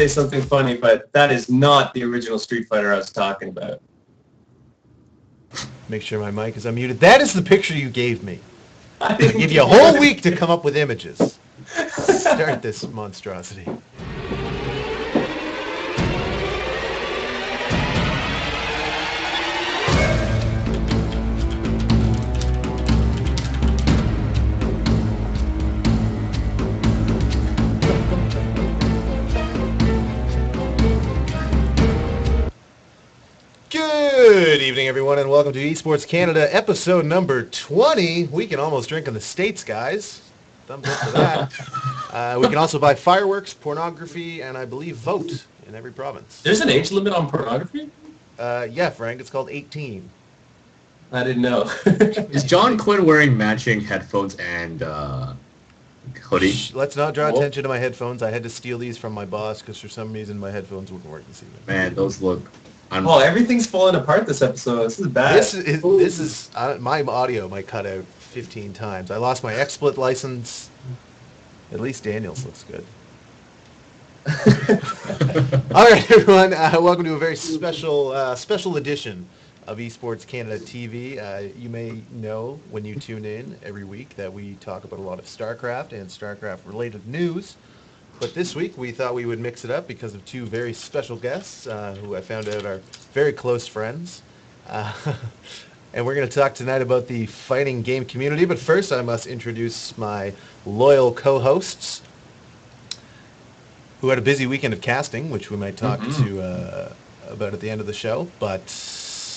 say something funny, but that is not the original Street Fighter I was talking about. Make sure my mic is unmuted. That is the picture you gave me. I give you a whole week to come up with images. Start this monstrosity. Good evening, everyone, and welcome to Esports Canada, episode number 20. We can almost drink in the States, guys. Thumbs up for that. We can also buy fireworks, pornography, and I believe vote in every province. There's an age limit on pornography? Yeah, Frank. It's called 18. I didn't know. Is John Quinn wearing matching headphones and hoodie? Let's not draw attention to my headphones. I had to steal these from my boss because for some reason my headphones wouldn't work this evening. Man, those look... Oh, everything's falling apart this episode. This is bad. This is my audio might cut out 15 times. I lost my XSplit license. At least Daniel's looks good. All right, everyone. Welcome to a very special edition of Esports Canada TV. You may know when you tune in every week that we talk about a lot of StarCraft and StarCraft-related news. But this week, we thought we would mix it up because of two very special guests who I found out are very close friends. And we're going to talk tonight about the fighting game community. But first, I must introduce my loyal co-hosts who had a busy weekend of casting, which we might talk to about at the end of the show. But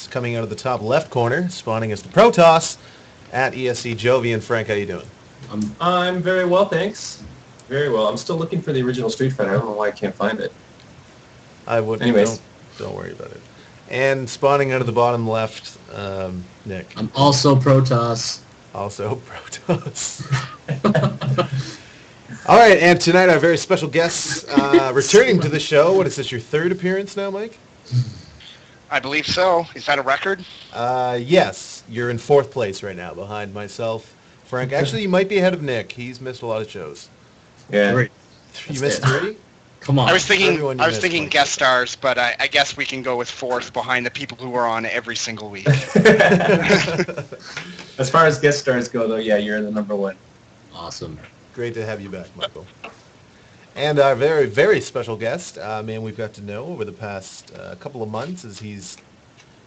coming out of the top left corner, spawning as the Protoss at ESC, Jovi and Frank. How you doing? I'm very well, thanks. Very well. I'm still looking for the original Street Fighter. I don't know why I can't find it. I wouldn't. Anyways. Don't worry about it. And spawning out of the bottom left, Nick. I'm also Protoss. Also Protoss. All right, and tonight our very special guests returning to the show. What is this, your third appearance now, Mike? I believe so. Is that a record? Yes. You're in fourth place right now, behind myself, Frank. Actually, you might be ahead of Nick. He's missed a lot of shows. Yeah. Great. You missed 3? Come on. I was thinking guest stars, but I guess we can go with fourth behind the people who are on every single week. As far as guest stars go, though, yeah, you're the number one. Awesome. Great to have you back, Michael. And our very, very special guest, man we've got to know over the past couple of months as he's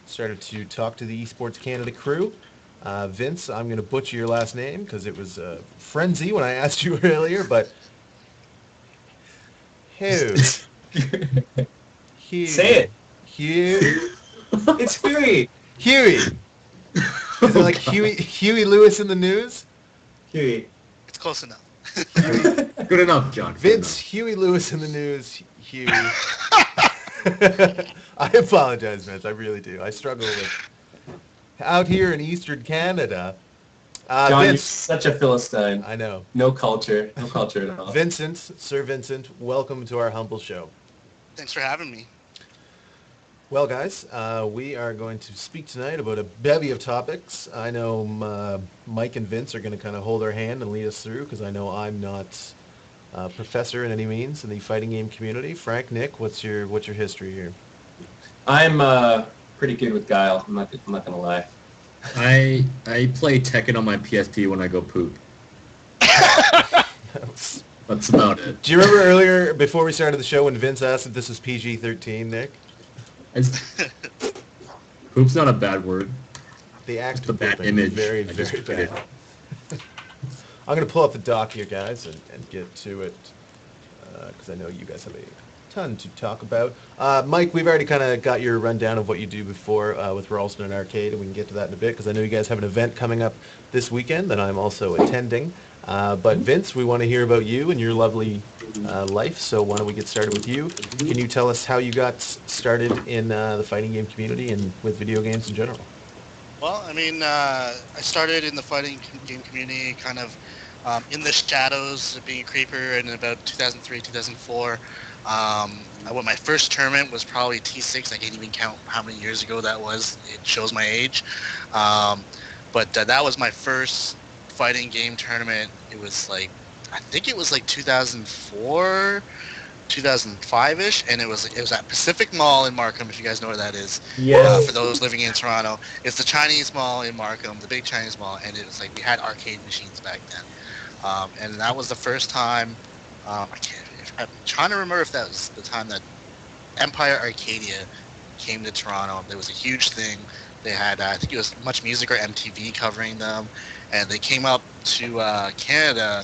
started to talk to the Esports Canada crew. Vince, I'm going to butcher your last name because it was frenzy when I asked you earlier, but... Hugh. Say it. Hugh. It's Huey. Huey. Is it like Huey Lewis in the news? Huey. It's close enough. Good enough, John. Vince, Huey Lewis in the news. Huey. I apologize, Vince. I really do. I struggle with... Out here in Eastern Canada... John, Vince, you're such a Philistine. I know. No culture. No culture at all. Vincent, Sir Vincent, welcome to our humble show. Thanks for having me. Well, guys, we are going to speak tonight about a bevy of topics. I know Mike and Vince are going to kind of hold our hand and lead us through because I know I'm not a professor in any means in the fighting game community. Frank, Nick, what's your history here? I'm pretty good with Guile. I'm not going to lie. I play Tekken on my PSP when I go poop. That's about it. Do you remember earlier, before we started the show, when Vince asked if this was PG-13, Nick? Poop's not a bad word. The act It's a of bad pooping image. is very, I just very put bad. I'm going to pull up the doc here, guys, and get to it, because I know you guys have a ton to talk about. Mike, we've already kind of got your rundown of what you do before with Ralston and Arcade, and we can get to that in a bit, because I know you guys have an event coming up this weekend that I'm also attending. But Vince, we want to hear about you and your lovely life, so why don't we get started with you. Can you tell us how you got started in the fighting game community and with video games in general? Well, I mean, I started in the fighting game community kind of in the shadows of being a creeper in about 2003, 2004. My first tournament was probably T6. I can't even count how many years ago that was. It shows my age. But that was my first fighting game tournament. It was like, I think it was like 2004, 2005-ish, and it was at Pacific Mall in Markham, if you guys know where that is. Yes. For those living in Toronto, it's the Chinese Mall in Markham, the big Chinese Mall, and it was like we had arcade machines back then, and that was the first time. I'm trying to remember if that was the time that Empire Arcadia came to Toronto. There was a huge thing. They had, I think it was Much Music or MTV covering them, and they came up to Canada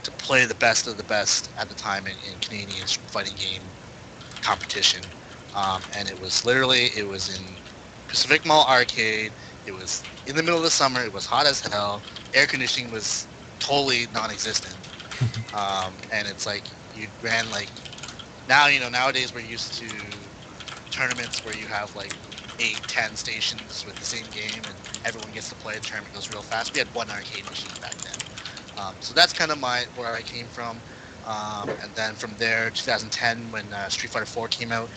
to play the best of the best at the time in Canadian fighting game competition. And it was in Pacific Mall Arcade. It was in the middle of the summer. It was hot as hell. Air conditioning was totally non-existent. And it's like you ran like, nowadays we're used to tournaments where you have like 8-10 stations with the same game and everyone gets to play. The tournament goes real fast. We had one arcade machine back then. So that's kind of where I came from. And then from there, 2010, when Street Fighter 4 came out,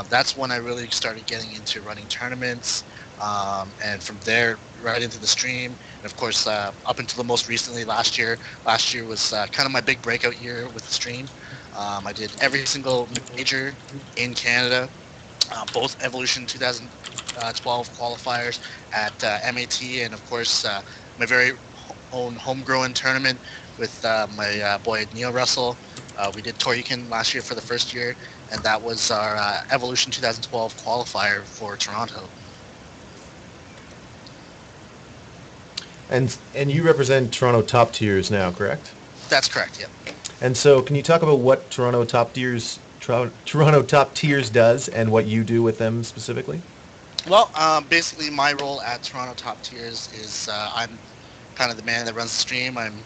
that's when I really started getting into running tournaments. And from there, right into the stream. And of course, up until the most recently, last year was kind of my big breakout year with the stream. I did every single major in Canada, both Evolution 2012 qualifiers at MAT, and of course, my very own homegrown tournament with my boy Neo Russell. We did Toriyukin last year for the first year, and that was our Evolution 2012 qualifier for Toronto. And you represent Toronto Top Tiers now, correct? That's correct, yeah. And so can you talk about what Toronto Top Tiers does and what you do with them specifically? Well, basically my role at Toronto Top Tiers is I'm kind of the man that runs the stream. I'm,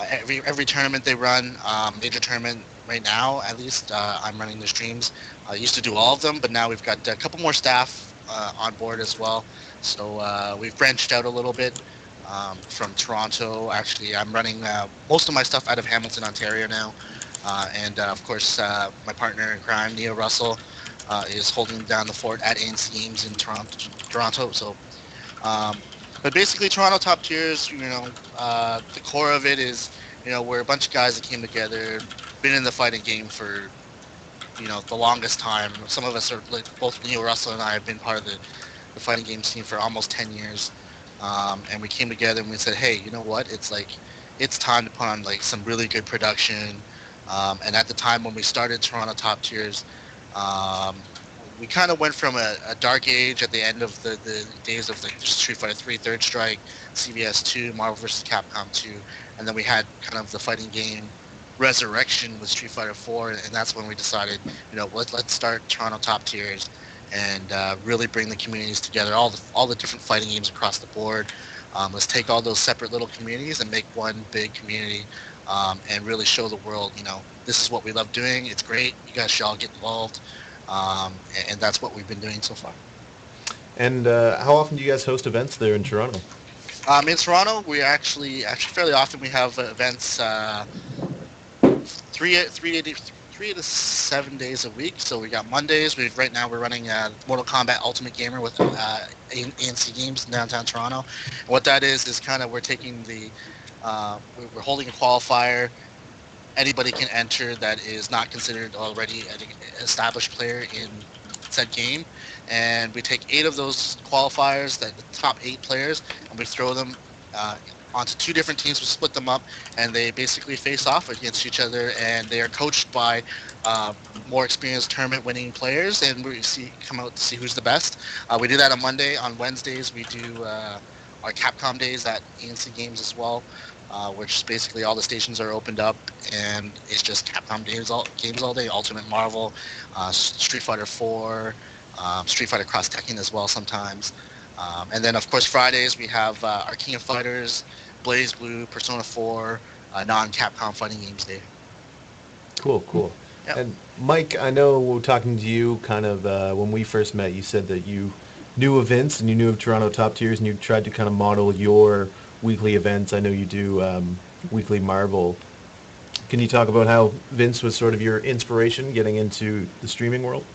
every tournament they run, major tournament right now at least, I'm running the streams. I used to do all of them, but now we've got a couple more staff on board as well. So we've branched out a little bit from Toronto. Actually, I'm running most of my stuff out of Hamilton, Ontario now. And of course, my partner in crime, Neo Russell, is holding down the fort at ANC Games in Toronto. So, but basically, Toronto Top Tiers, the core of it is, we're a bunch of guys that came together, been in the fighting game for, the longest time. Some of us are, like, both Neo Russell and I have been part of the fighting game scene for almost 10 years. And we came together and we said, hey, you know what? It's time to put on, like, some really good production. And at the time when we started Toronto Top Tiers, we kind of went from a dark age at the end of the days of like Street Fighter 3, Third Strike, CVS 2, Marvel vs. Capcom 2, and then we had kind of the fighting game resurrection with Street Fighter 4, and that's when we decided, let's start Toronto Top Tiers and really bring the communities together, all the different fighting games across the board. Let's take all those separate little communities and make one big community, and really show the world, this is what we love doing. It's great. You guys should all get involved. And that's what we've been doing so far. And how often do you guys host events there in Toronto? In Toronto, we actually fairly often we have events 3 to 7 days a week. So we got Mondays. Right now we're running Mortal Kombat Ultimate Gamer with ANC Games in downtown Toronto. And what that is kind of we're taking we're holding a qualifier. Anybody can enter that is not considered already an established player in said game, and we take 8 of those qualifiers, the top 8 players, and we throw them onto 2 different teams. We split them up, and they basically face off against each other, and they are coached by more experienced tournament-winning players, and we come out to see who's the best. We do that on Monday. On Wednesdays, we do our Capcom days at ANC Games as well. Which basically all the stations are opened up, and it's just Capcom games all day. Ultimate Marvel, Street Fighter 4, Street Fighter Cross Tekken as well sometimes. And then of course Fridays we have our King of Fighters, Blaze Blue, Persona 4, non-Capcom fighting games day. Cool. Yep. And Mike, I know we're talking to you kind of when we first met. You said that you knew of Vince and you knew of Toronto Top Tiers, and you tried to kind of model your weekly events. I know you do weekly Marvel. Can you talk about how Vince was sort of your inspiration getting into the streaming world?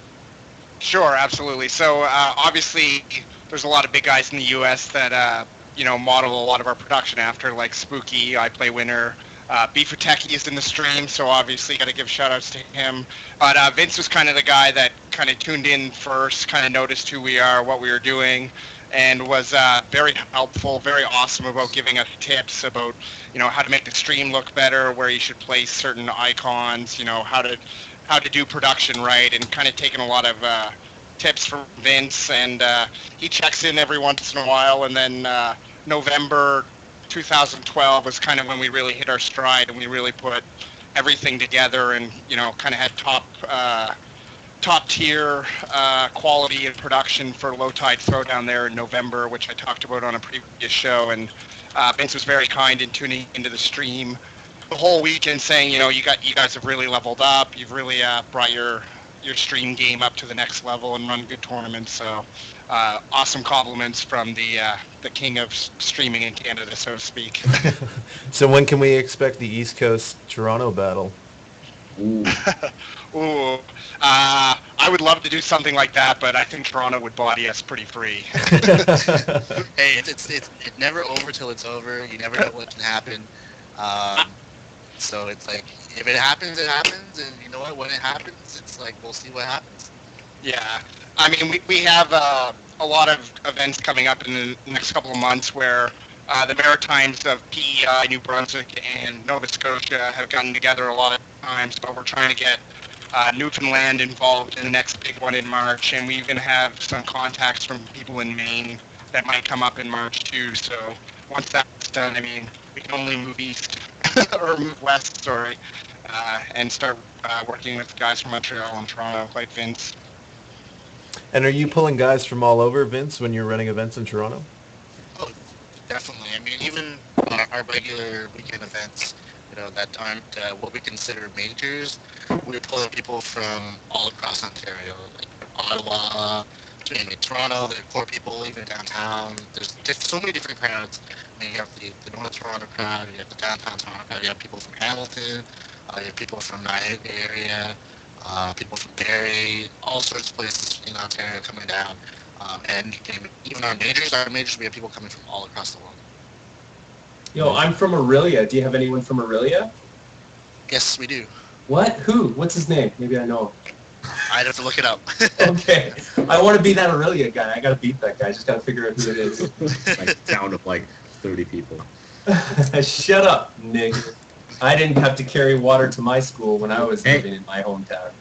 Sure, absolutely. So obviously there's a lot of big guys in the U.S. that model a lot of our production after, like Spooky, I Play Winner, Beefoteki is in the stream, so obviously got to give shout-outs to him. But Vince was kind of the guy that kind of tuned in first, kind of noticed who we are, what we were doing, and was very helpful, very awesome about giving us tips about, how to make the stream look better, where you should place certain icons, how to do production right, and kind of taking a lot of tips from Vince. And he checks in every once in a while, and then November 2012 was kind of when we really hit our stride and we really put everything together and kind of had top tier quality and production for Low Tide Throwdown there in November, which I talked about on a previous show. And Vince was very kind in tuning into the stream the whole weekend, saying you guys have really leveled up, you've really brought your stream game up to the next level and run good tournaments. So awesome compliments from the king of streaming in Canada, so to speak. So when can we expect the East Coast Toronto battle? Ooh. Ooh, I would love to do something like that, but I think Toronto would body us pretty free. Hey, it's never over till it's over. You never know what can happen. So it's like, if it happens, it happens, and you know what? When it happens, it's like, we'll see what happens. Yeah, I mean, we have a lot of events coming up in the next couple of months where the Maritimes of PEI, New Brunswick, and Nova Scotia have gotten together a lot of times, but we're trying to get Newfoundland involved in the next big one in March, and we even have some contacts from people in Maine that might come up in March too. So once that's done, I mean, we can only move east or move west, sorry, and start working with guys from Montreal and Toronto, like Vince. And are you pulling guys from all over, Vince, when you're running events in Toronto? Oh, definitely. I mean, even our regular weekend events, that aren't what we consider majors, we're pulling people from all across Ontario, like Ottawa, Toronto, the core people, even downtown. There's so many different crowds. I mean, you have the North Toronto crowd, you have the downtown Toronto crowd, you have people from Hamilton, you have people from Niagara area, people from Barrie, all sorts of places in Ontario coming down. And even our majors, we have people coming from all across the world. Yo, I'm from Aurelia. Do you have anyone from Aurelia? Yes, we do. What? Who? What's his name? Maybe I know him. I'd have to look it up. Okay. I want to be that Aurelia guy. I got to beat that guy. I just got to figure out who it is. Like a town of like 30 people. Shut up, nigga. I didn't have to carry water to my school when I was living in my hometown.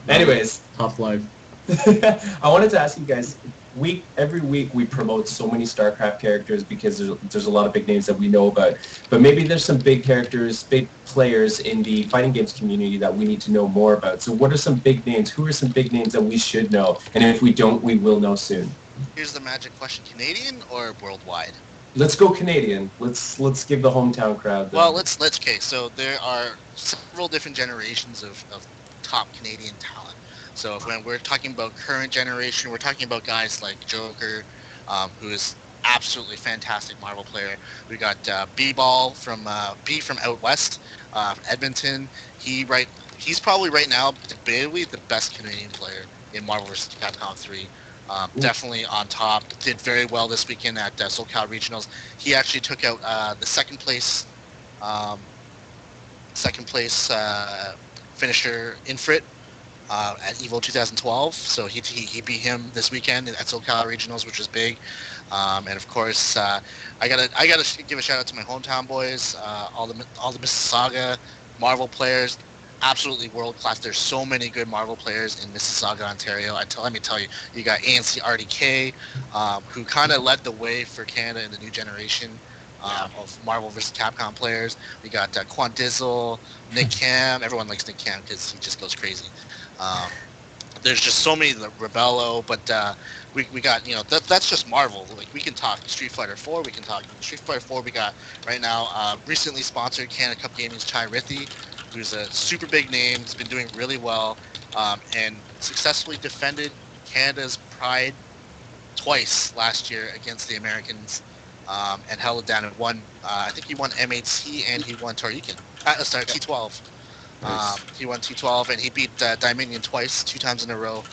Anyways. Tough life. I wanted to ask you guys, every week we promote so many StarCraft characters because there's a lot of big names that we know about. But maybe there's some big characters, big players in the fighting games community that we need to know more about. So what are some big names? Who are some big names that we should know? And if we don't, we will know soon. Here's the magic question: Canadian or worldwide? Let's go Canadian. Let's give the hometown crowd. Well, let's okay. So there are several different generations of top Canadian talent. So when we're talking about current generation, we're talking about guys like Joker, who is absolutely fantastic Marvel player. We got B-Ball from B from out west, Edmonton. He's probably right now debatably the best Canadian player in Marvel vs. Capcom 3. Definitely on top. Did very well this weekend at SoCal Regionals. He actually took out the second place finisher Infrit at EVO 2012. So he beat him this weekend at SoCal Regionals, which was big. And of course, I gotta give a shout out to my hometown boys, all the Mississauga Marvel players. Absolutely world class. There's so many good Marvel players in Mississauga, Ontario. Let me tell you, you got ANC RDK, who kind of led the way for Canada in the new generation of Marvel vs. Capcom players. We got Quandizzle, Nick Cam. Everyone likes Nick Cam because he just goes crazy. There's just so many, Rebello, but we got, that's just Marvel. Like, we can talk Street Fighter 4, we can talk Street Fighter 4. We got right now recently sponsored Canada Cup Gaming's Chai Rithi, who's a super big name. He's been doing really well, and successfully defended Canada's pride twice last year against the Americans, and held it down and won. I think he won M8C and he won Toriken. Sorry, T12. Nice. He won T12 and he beat Dominion twice, 2 times in a row.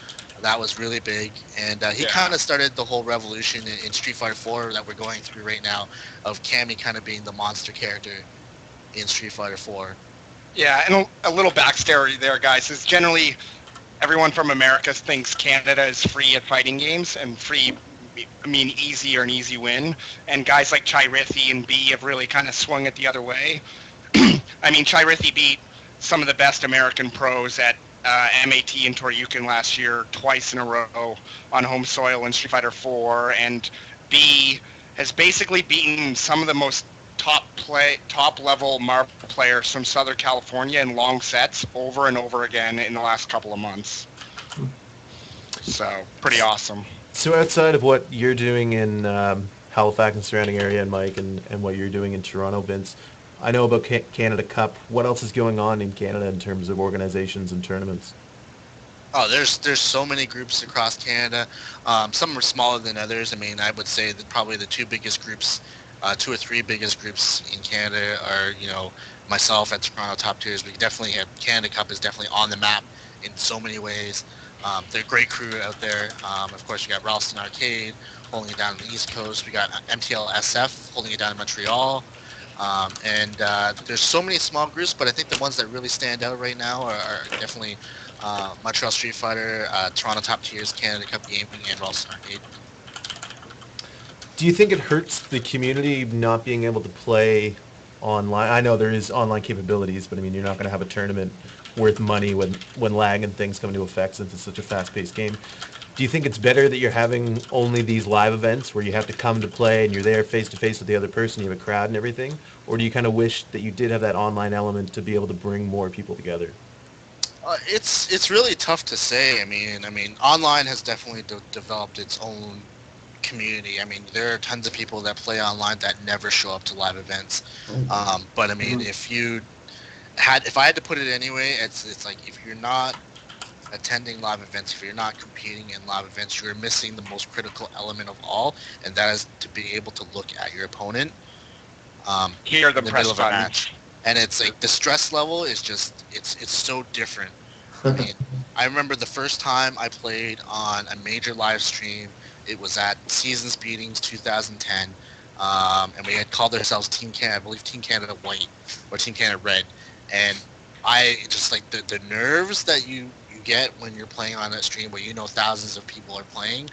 That was really big, and he kind of started the whole revolution in Street Fighter 4 that we're going through right now, of Cammy kind of being the monster character in Street Fighter 4. Yeah, and a little backstory there, guys, is generally everyone from America thinks Canada is free at fighting games, and free, I mean easy or an easy win. And guys like Chirithi and B have really kind of swung it the other way. I mean, Chirithi beat some of the best American pros at MAT and Toryukin last year twice in a row on home soil in Street Fighter 4, and B has basically beaten some of the most top level Marvel players from Southern California in long sets over and over again in the last couple of months. So pretty awesome. So outside of what you're doing in Halifax and surrounding area, and Mike, and what you're doing in Toronto, Vince, I know about Canada Cup. What else is going on in Canada in terms of organizations and tournaments? Oh, there's so many groups across Canada. Some are smaller than others. I mean, I would say that probably the two or three biggest groups in Canada are, myself at Toronto Top Tiers. We definitely have Canada Cup is definitely on the map in so many ways. They're a great crew out there. Of course, you got Ralston Arcade holding it down on the East Coast. We got MTL SF holding it down in Montreal. And there's so many small groups, but I think the ones that really stand out right now are definitely Montreal Street Fighter, Toronto Top Tiers, Canada Cup Gaming, and Ralston Arcade. Do you think it hurts the community not being able to play online? I know there is online capabilities, but I mean, you're not going to have a tournament worth money when lag and things come into effect since it's such a fast-paced game. Do you think it's better that you're having only these live events where you have to come to play and you're there face-to-face with the other person, you have a crowd and everything? Or do you kind of wish that you did have that online element to be able to bring more people together? It's really tough to say. I mean, online has definitely developed its own community. I mean, there are tons of people that play online that never show up to live events. But I mean, if I had to put it anyway, it's like if you're not attending live events, if you're not competing in live events, you're missing the most critical element of all, and that is to be able to look at your opponent. Hear the in the press middle of a button. match. And it's like the stress level is just it's so different. I mean, I remember the first time I played on a major live stream. It was at Seasons Beatings 2010, and we had called ourselves Team Canada, I believe Team Canada White or Team Canada Red, and I just like the nerves that you get when you're playing on a stream where thousands of people are playing,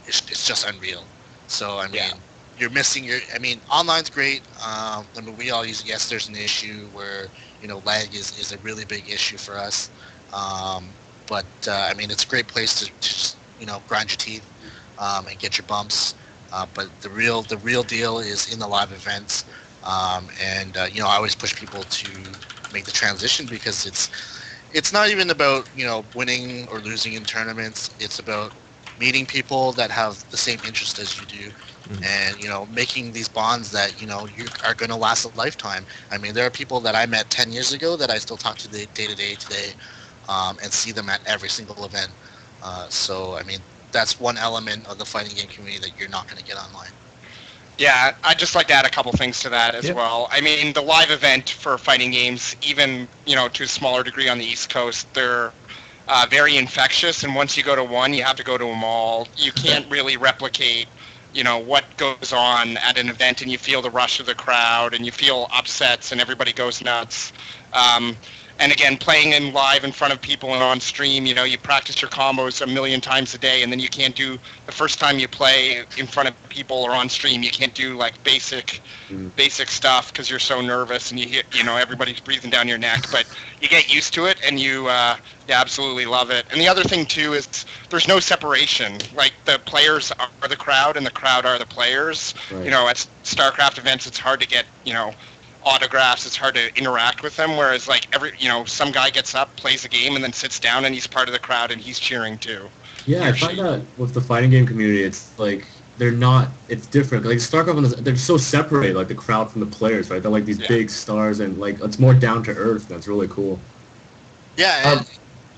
it's just unreal. So I mean, you're missing online's great. I mean, we all use yes. There's an issue where lag is a really big issue for us, but I mean, it's a great place to just grind your teeth and get your bumps. But the real deal is in the live events, and I always push people to make the transition because it's not even about winning or losing in tournaments. It's about meeting people that have the same interest as you do, and making these bonds that you are going to last a lifetime. I mean, there are people that I met 10 years ago that I still talk to day to day today, and see them at every single event. So I mean, that's one element of the fighting game community that you're not going to get online. Yeah, I'd just like to add a couple things to that as well. I mean, the live event for fighting games, even, to a smaller degree on the East Coast, they're very infectious, and once you go to one, you have to go to them all. You can't really replicate, what goes on at an event, and you feel the rush of the crowd, and you feel upsets, and everybody goes nuts. And again, playing in live in front of people and on stream, you practice your combos a million times a day, and then you can't do the first time you play in front of people or on stream, you can't do like basic stuff because you're so nervous and you hear, everybody's breathing down your neck. But you get used to it, and you absolutely love it. And the other thing too is there's no separation. Like the players are the crowd, and the crowd are the players. Right. At StarCraft events, it's hard to get autographs. It's hard to interact with them, whereas like some guy gets up, plays a game, and then sits down, and he's part of the crowd, and he's cheering too. Yeah, I find that with the fighting game community, it's like it's different. Like StarCraft, they're so separated, like the crowd from the players, right? They're like these big stars, and like it's more down to earth. That's really cool. Yeah, and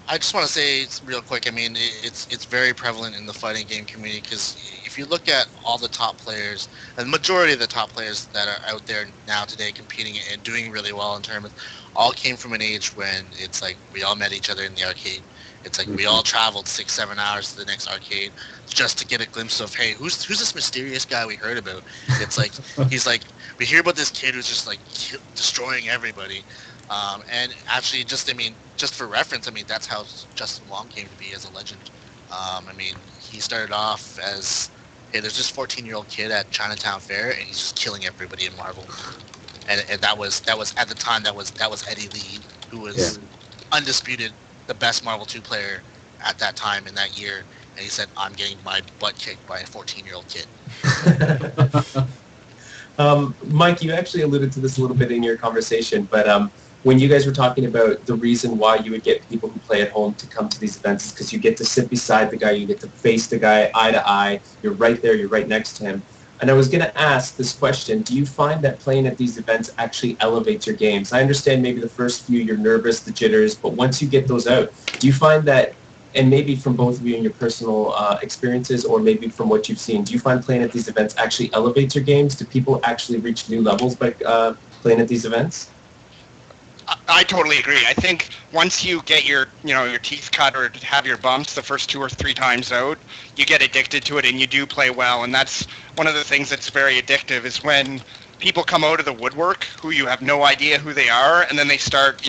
I just want to say real quick. I mean, it's very prevalent in the fighting game community because if you look at all the top players, and the majority of the top players that are out there now today competing and doing really well in tournaments, all came from an age when it's like we all met each other in the arcade, It's like we all traveled 6-7 hours to the next arcade just to get a glimpse of, hey, who's this mysterious guy we heard about? It's like he's like, we hear about this kid who's just like destroying everybody. And actually, just for reference, that's how Justin Wong came to be as a legend. He started off as, hey, there's this 14-year-old kid at Chinatown Fair, and he's just killing everybody in Marvel. And that was at the time that was Eddie Lee, who was undisputed the best Marvel 2 player at that time in that year. And he said, I'm getting my butt kicked by a 14-year-old kid. Mike, you actually alluded to this a little bit in your conversation, but when you guys were talking about the reason why you would get people who play at home to come to these events is because you get to sit beside the guy, you get to face the guy eye to eye, you're right there, you're right next to him. And I was going to ask this question, do you find that playing at these events actually elevates your games? I understand maybe the first few you're nervous, the jitters, but once you get those out, do you find that, and maybe from both of you in your personal experiences or maybe from what you've seen, do you find playing at these events actually elevates your games? Do people actually reach new levels by playing at these events? I totally agree. I think once you get your teeth cut or have your bumps the first 2 or 3 times out, you get addicted to it and you do play well. And that's one of the things that's very addictive is when people come out of the woodwork who you have no idea who they are, and then they start,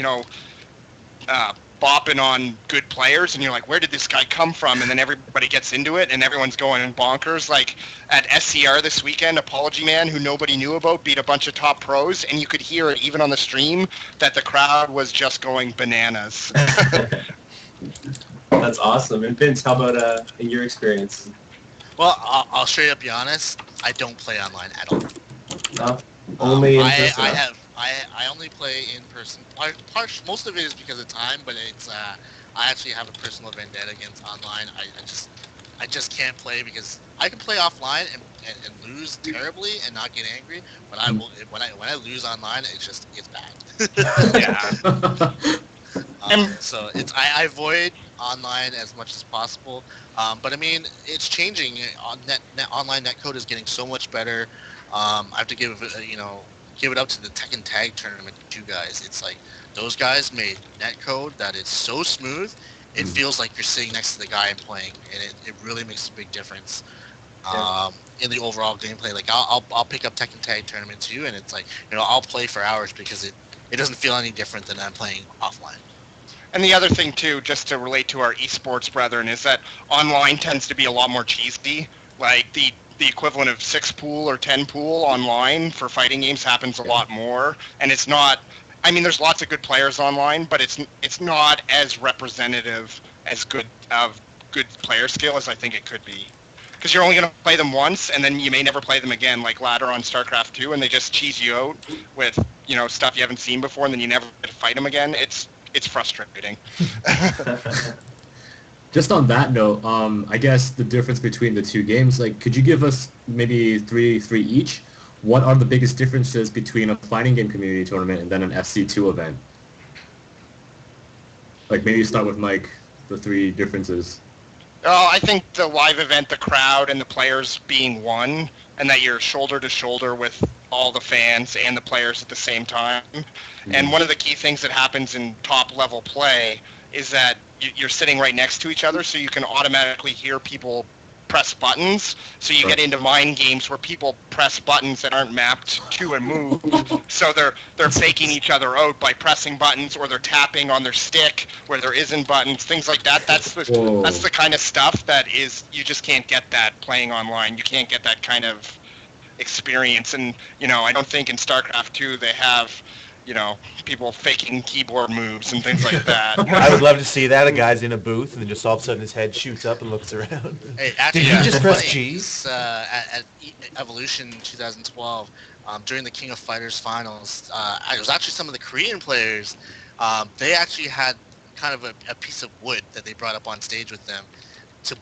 bopping on good players, and you're like, where did this guy come from? And then everybody gets into it, and everyone's going bonkers. Like at SCR this weekend, Apology Man, who nobody knew about, beat a bunch of top pros, and you could hear it even on the stream that the crowd was just going bananas. That's awesome. And Vince, how about in your experience? Well, I'll straight up be honest. I don't play online at all. No, only in person. I only play in person. Most of it is because of time, but it's I actually have a personal vendetta against online. I just can't play because I can play offline and lose terribly and not get angry. But I will when I lose online, it's bad. Yeah. So I avoid online as much as possible. But it's changing. Online netcode is getting so much better. I have to give it up to the Tekken Tag Tournament 2 guys. It's like those guys made netcode that is so smooth, it feels like you're sitting next to the guy and playing, and it really makes a big difference in the overall gameplay. Like I'll pick up Tekken Tag Tournament 2, and it's like I'll play for hours because it doesn't feel any different than I'm playing offline. And the other thing too, just to relate to our esports brethren, is that online tends to be a lot more cheesy. Like the equivalent of 6 pool or 10 pool online for fighting games happens a lot more, and it's not. There's lots of good players online, but it's not as representative as good player skill as I think it could be. Because you're only going to play them once, and then you may never play them again, like Ladder on StarCraft 2, and they just cheese you out with stuff you haven't seen before, and then you never get to fight them again. It's frustrating. Just on that note, I guess the difference between the 2 games, like, could you give us maybe three each? What are the biggest differences between a fighting game community tournament and then an FC2 event? Like, maybe you start with Mike, the 3 differences. Oh, I think the live event, the crowd and the players being one, and that you're shoulder to shoulder with all the fans and the players at the same time. Mm-hmm. And one of the key things that happens in top level play is that you're sitting right next to each other, so you can automatically hear people press buttons. So you get into mind games where people press buttons that aren't mapped to a move. So they're faking each other out by pressing buttons, or they're tapping on their stick where there isn't buttons, things like that. That's the kind of stuff that is, you just can't get that playing online. You can't get that kind of experience. And I don't think in StarCraft 2 they have people faking keyboard moves and things like that. I would love to see that. A guy's in a booth and then just all of a sudden his head shoots up and looks around. Hey, actually, did you just press G? At Evolution 2012, during the King of Fighters finals, it was actually some of the Korean players. They actually had kind of a piece of wood that they brought up on stage with them to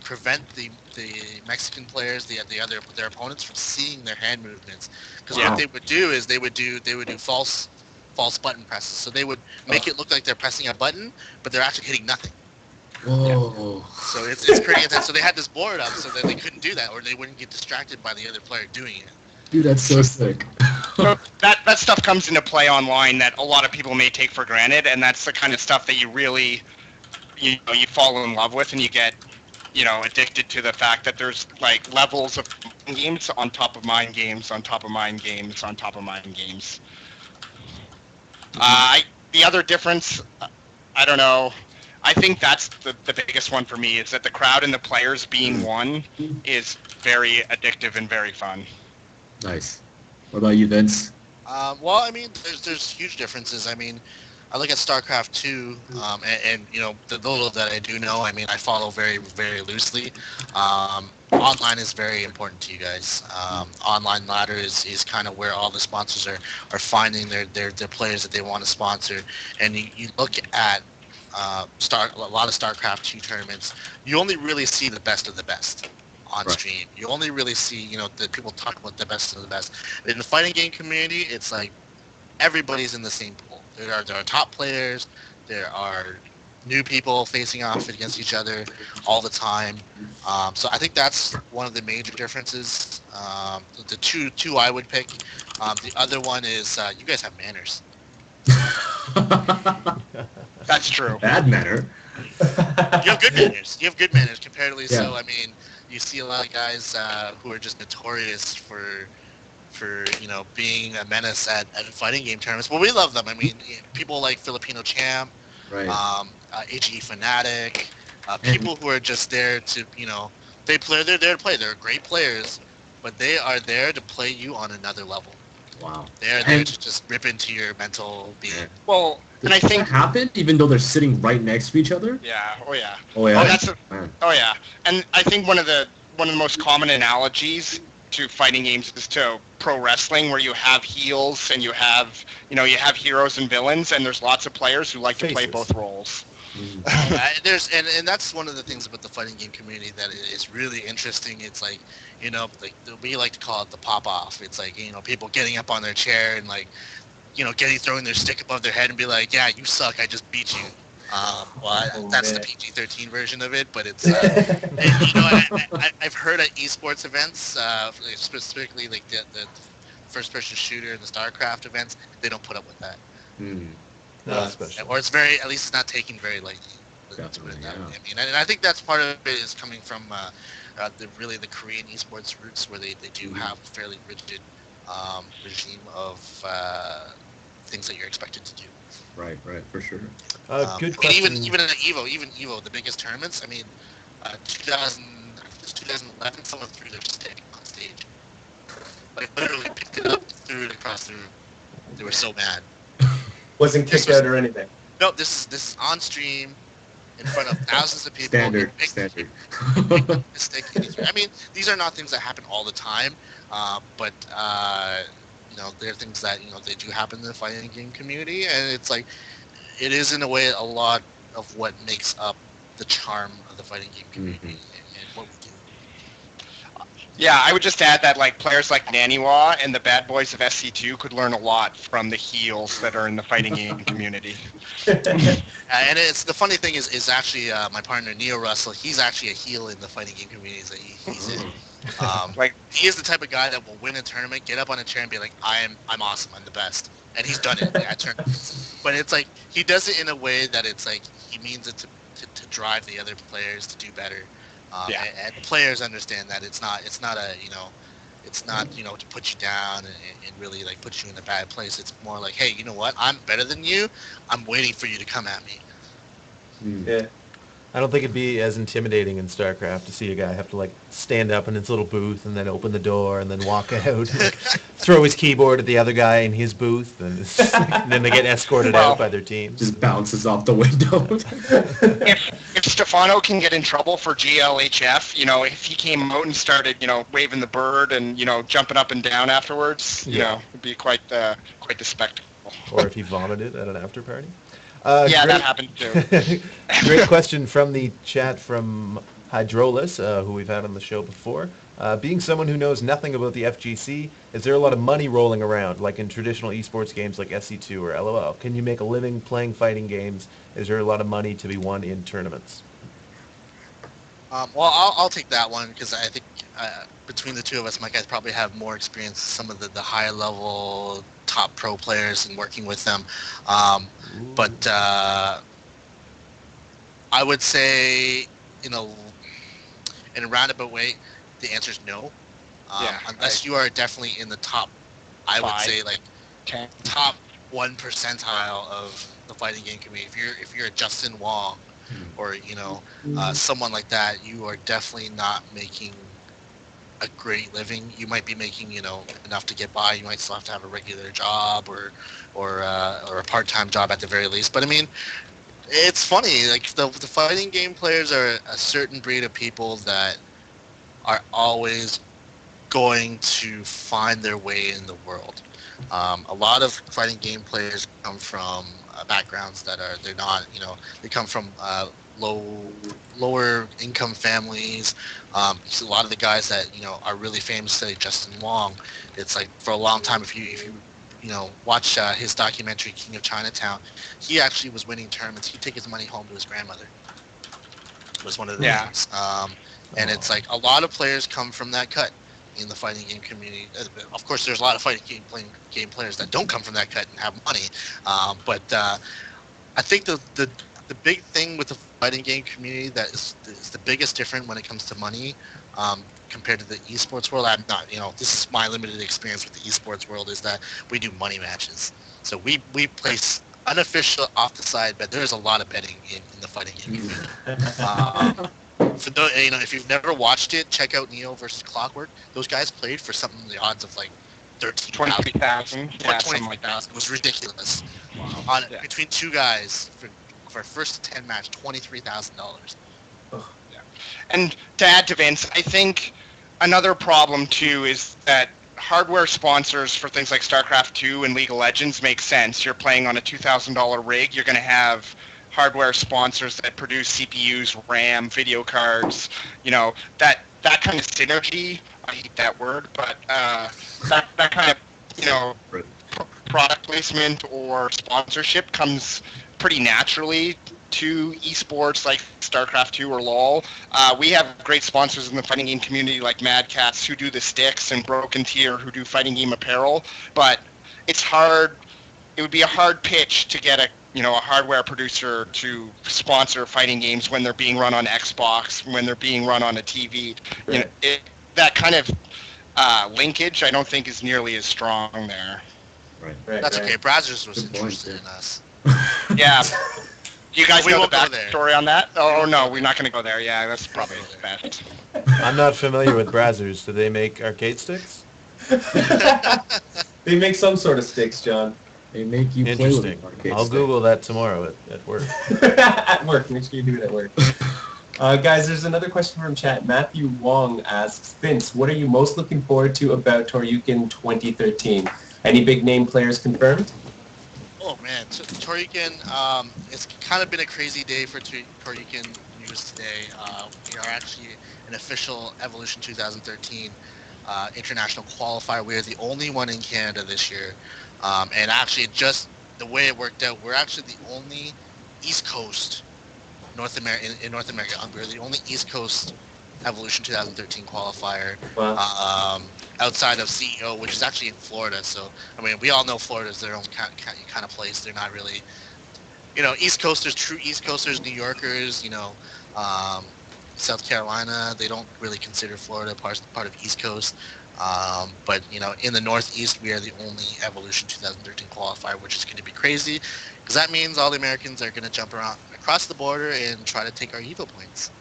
prevent the Mexican players, their opponents, from seeing their hand movements. Because what they would do is they would do false button presses. So they would make it look like they're pressing a button, but they're actually hitting nothing. Whoa. Yeah. So it's pretty intense. So they had this board up so that they couldn't do that, or they wouldn't get distracted by the other player doing it. Dude, that's so sick. So that stuff comes into play online that a lot of people may take for granted, and that's the kind of stuff that you you fall in love with, and you get addicted to the fact that there's like levels of games on top of mind games on top of mind games on top of mind games. The other difference, I don't know. I think that's the biggest one for me, is that the crowd and the players being one is very addictive and very fun. Nice. What about you, Vince? Well, I mean, there's huge differences. I mean, I look at StarCraft 2, and the little that I do know, I mean, I follow very, very loosely. Online is very important to you guys. Online ladder is kind of where all the sponsors are finding their players that they want to sponsor. And you look at a lot of StarCraft 2 tournaments, you only really see the best of the best on stream. You only really see, the people talk about the best of the best. In the fighting game community, it's like everybody's in the same pool. There are top players, there are new people facing off against each other all the time. So I think that's one of the major differences. The two I would pick. The other one is you guys have manners. That's true. Bad manner. You have good manners. You have good manners comparatively. Yeah. So I mean, you see a lot of guys who are just notorious for being a menace at fighting game tournaments. Well, we love them. I mean, people like Filipino Champ, right. AGE Fanatic, people who are just there to, they're there to play. They're great players, but they are there to play you on another level. Wow. They're there to just rip into your mental being. Yeah. Well, and I think that happened even though they're sitting right next to each other. Yeah. Oh yeah. Oh yeah. Oh yeah. And I think one of the most common analogies to fighting games is to pro wrestling, where you have heels and you have heroes and villains, and there's lots of players who like to play both roles. And that's one of the things about the fighting game community that is really interesting. It's like, we like to call it the pop off. It's like, people getting up on their chair and like, throwing their stick above their head and be like, yeah, you suck, I just beat you. That's the PG-13 version of it, but it's I've heard at esports events, specifically like the first-person shooter and the StarCraft events, they don't put up with that. Or it's at least it's not taken very lightly. Definitely, I mean, and I think that's part of it is coming from the Korean esports roots, where they do have a fairly rigid regime of things that you're expected to do. Right, for sure. Good question. Even in Evo, the biggest tournaments. I mean, 2011, someone threw their stick on stage. Like literally picked it up, threw it across the room. They were so mad. Wasn't kicked out or anything. No, this is on stream, in front of thousands of people. Standard. I mean, these are not things that happen all the time, but they're things that they do happen in the fighting game community, and it's like it is in a way a lot of what makes up the charm of the fighting game community and what we do. Yeah, I would just add that like players like Naniwa and the bad boys of SC2 could learn a lot from the heels that are in the fighting game community. And it's the funny thing is actually my partner Neo Russell. He's actually a heel in the fighting game communities that he's in. Like he is the type of guy that will win a tournament, get up on a chair, and be like, "I'm awesome, I'm the best," and he's done it at tournaments. But it's like he does it in a way that it's like he means it to drive the other players to do better. And players understand that it's not to put you down and really like put you in a bad place. It's more like, hey, you know what? I'm better than you. I'm waiting for you to come at me. Yeah. I don't think it'd be as intimidating in StarCraft to see a guy have to like stand up in his little booth and then open the door and then walk out and like, throw his keyboard at the other guy in his booth and then they get escorted out by their team. Just bounces off the window. If Stefano can get in trouble for GLHF, if he came out and started, waving the bird and jumping up and down afterwards, it'd be quite the spectacle. Or if he vomited at an after party. That happened too. Great question from the chat from Hydrolus, who we've had on the show before. Being someone who knows nothing about the FGC, is there a lot of money rolling around, like in traditional esports games like SC2 or LOL? Can you make a living playing fighting games? Is there a lot of money to be won in tournaments? Well, I'll take that one because I think between the two of us, my guys probably have more experience with some of the high level top pro players and working with them. But I would say, in a roundabout way, the answer is no. Unless you are definitely in the top, I would say like 10. top 1 percentile of the fighting game community. If you're a Justin Wong, or someone like that, you are definitely not making a great living. You might be making enough to get by. You might still have to have a regular job or a part-time job at the very least. But I mean, it's funny. Like the fighting game players are a certain breed of people that are always going to find their way in the world. A lot of fighting game players come from backgrounds that they're not, they come from lower income families. So a lot of the guys that are really famous, say Justin Wong, it's like for a long time, if you watch his documentary King of Chinatown, he actually was winning tournaments. He'd take his money home to his grandmother. Was one of the things. And it's like a lot of players come from that cut in the fighting game community. Of course, there's a lot of fighting game players that don't come from that cut and have money. But I think the big thing with the fighting game community that is the biggest difference when it comes to money compared to the esports world. I'm not, this is my limited experience with the esports world, is that we do money matches. So we place unofficial off the side bet. There's a lot of betting in the fighting game community. So if you've never watched it, check out Neo versus Clockwork. Those guys played for something the odds of like 23,000. Yeah, 23,000. It was ridiculous. Wow. Between two guys for first 10 match, $23,000. Yeah. And to add to Vince, I think another problem too is that hardware sponsors for things like StarCraft 2 and League of Legends make sense. You're playing on a $2,000 rig. You're going to have hardware sponsors that produce CPUs, RAM, video cards, that kind of synergy. I hate that word, but that kind of product placement or sponsorship comes pretty naturally to esports like StarCraft 2 or LoL. We have great sponsors in the fighting game community like Mad Cats, who do the sticks, and Broken Tier, who do fighting game apparel. But it's hard. It would be a hard pitch to get a hardware producer to sponsor fighting games when they're being run on Xbox, when they're being run on a TV. Right. That kind of linkage, I don't think, is nearly as strong there. Right. That's okay. Brazzers was interested in us. Yeah. You guys know the won't go there. backstory on that? Oh, no, we're not going to go there. Yeah, that's probably best. I'm not familiar with Brazzers. Do they make arcade sticks? They make some sort of sticks, John. They make you play Interesting. with arcade I'll sticks. Google that tomorrow at work. At work. Make sure you do it at work. Guys, there's another question from chat. Matthew Wong asks, Vince, what are you most looking forward to about Toryukin 2013? Any big name players confirmed? Oh man, so Toryukin, it's kind of been a crazy day for Toryukin news today. We are actually an official Evolution 2013 international qualifier. We are the only one in Canada this year. And actually, just the way it worked out, we're actually the only East Coast North America in North America. We're the only East Coast Evolution 2013 qualifier. Wow. Outside of CEO, which is actually in Florida. So I mean, we all know Florida is their own kind of place. They're not really, East Coasters, true East Coasters, New Yorkers, South Carolina. They don't really consider Florida part of East Coast. But in the Northeast, we are the only Evolution 2013 qualifier, which is going to be crazy, because that means all the Americans are going to jump around across the border and try to take our Evo points.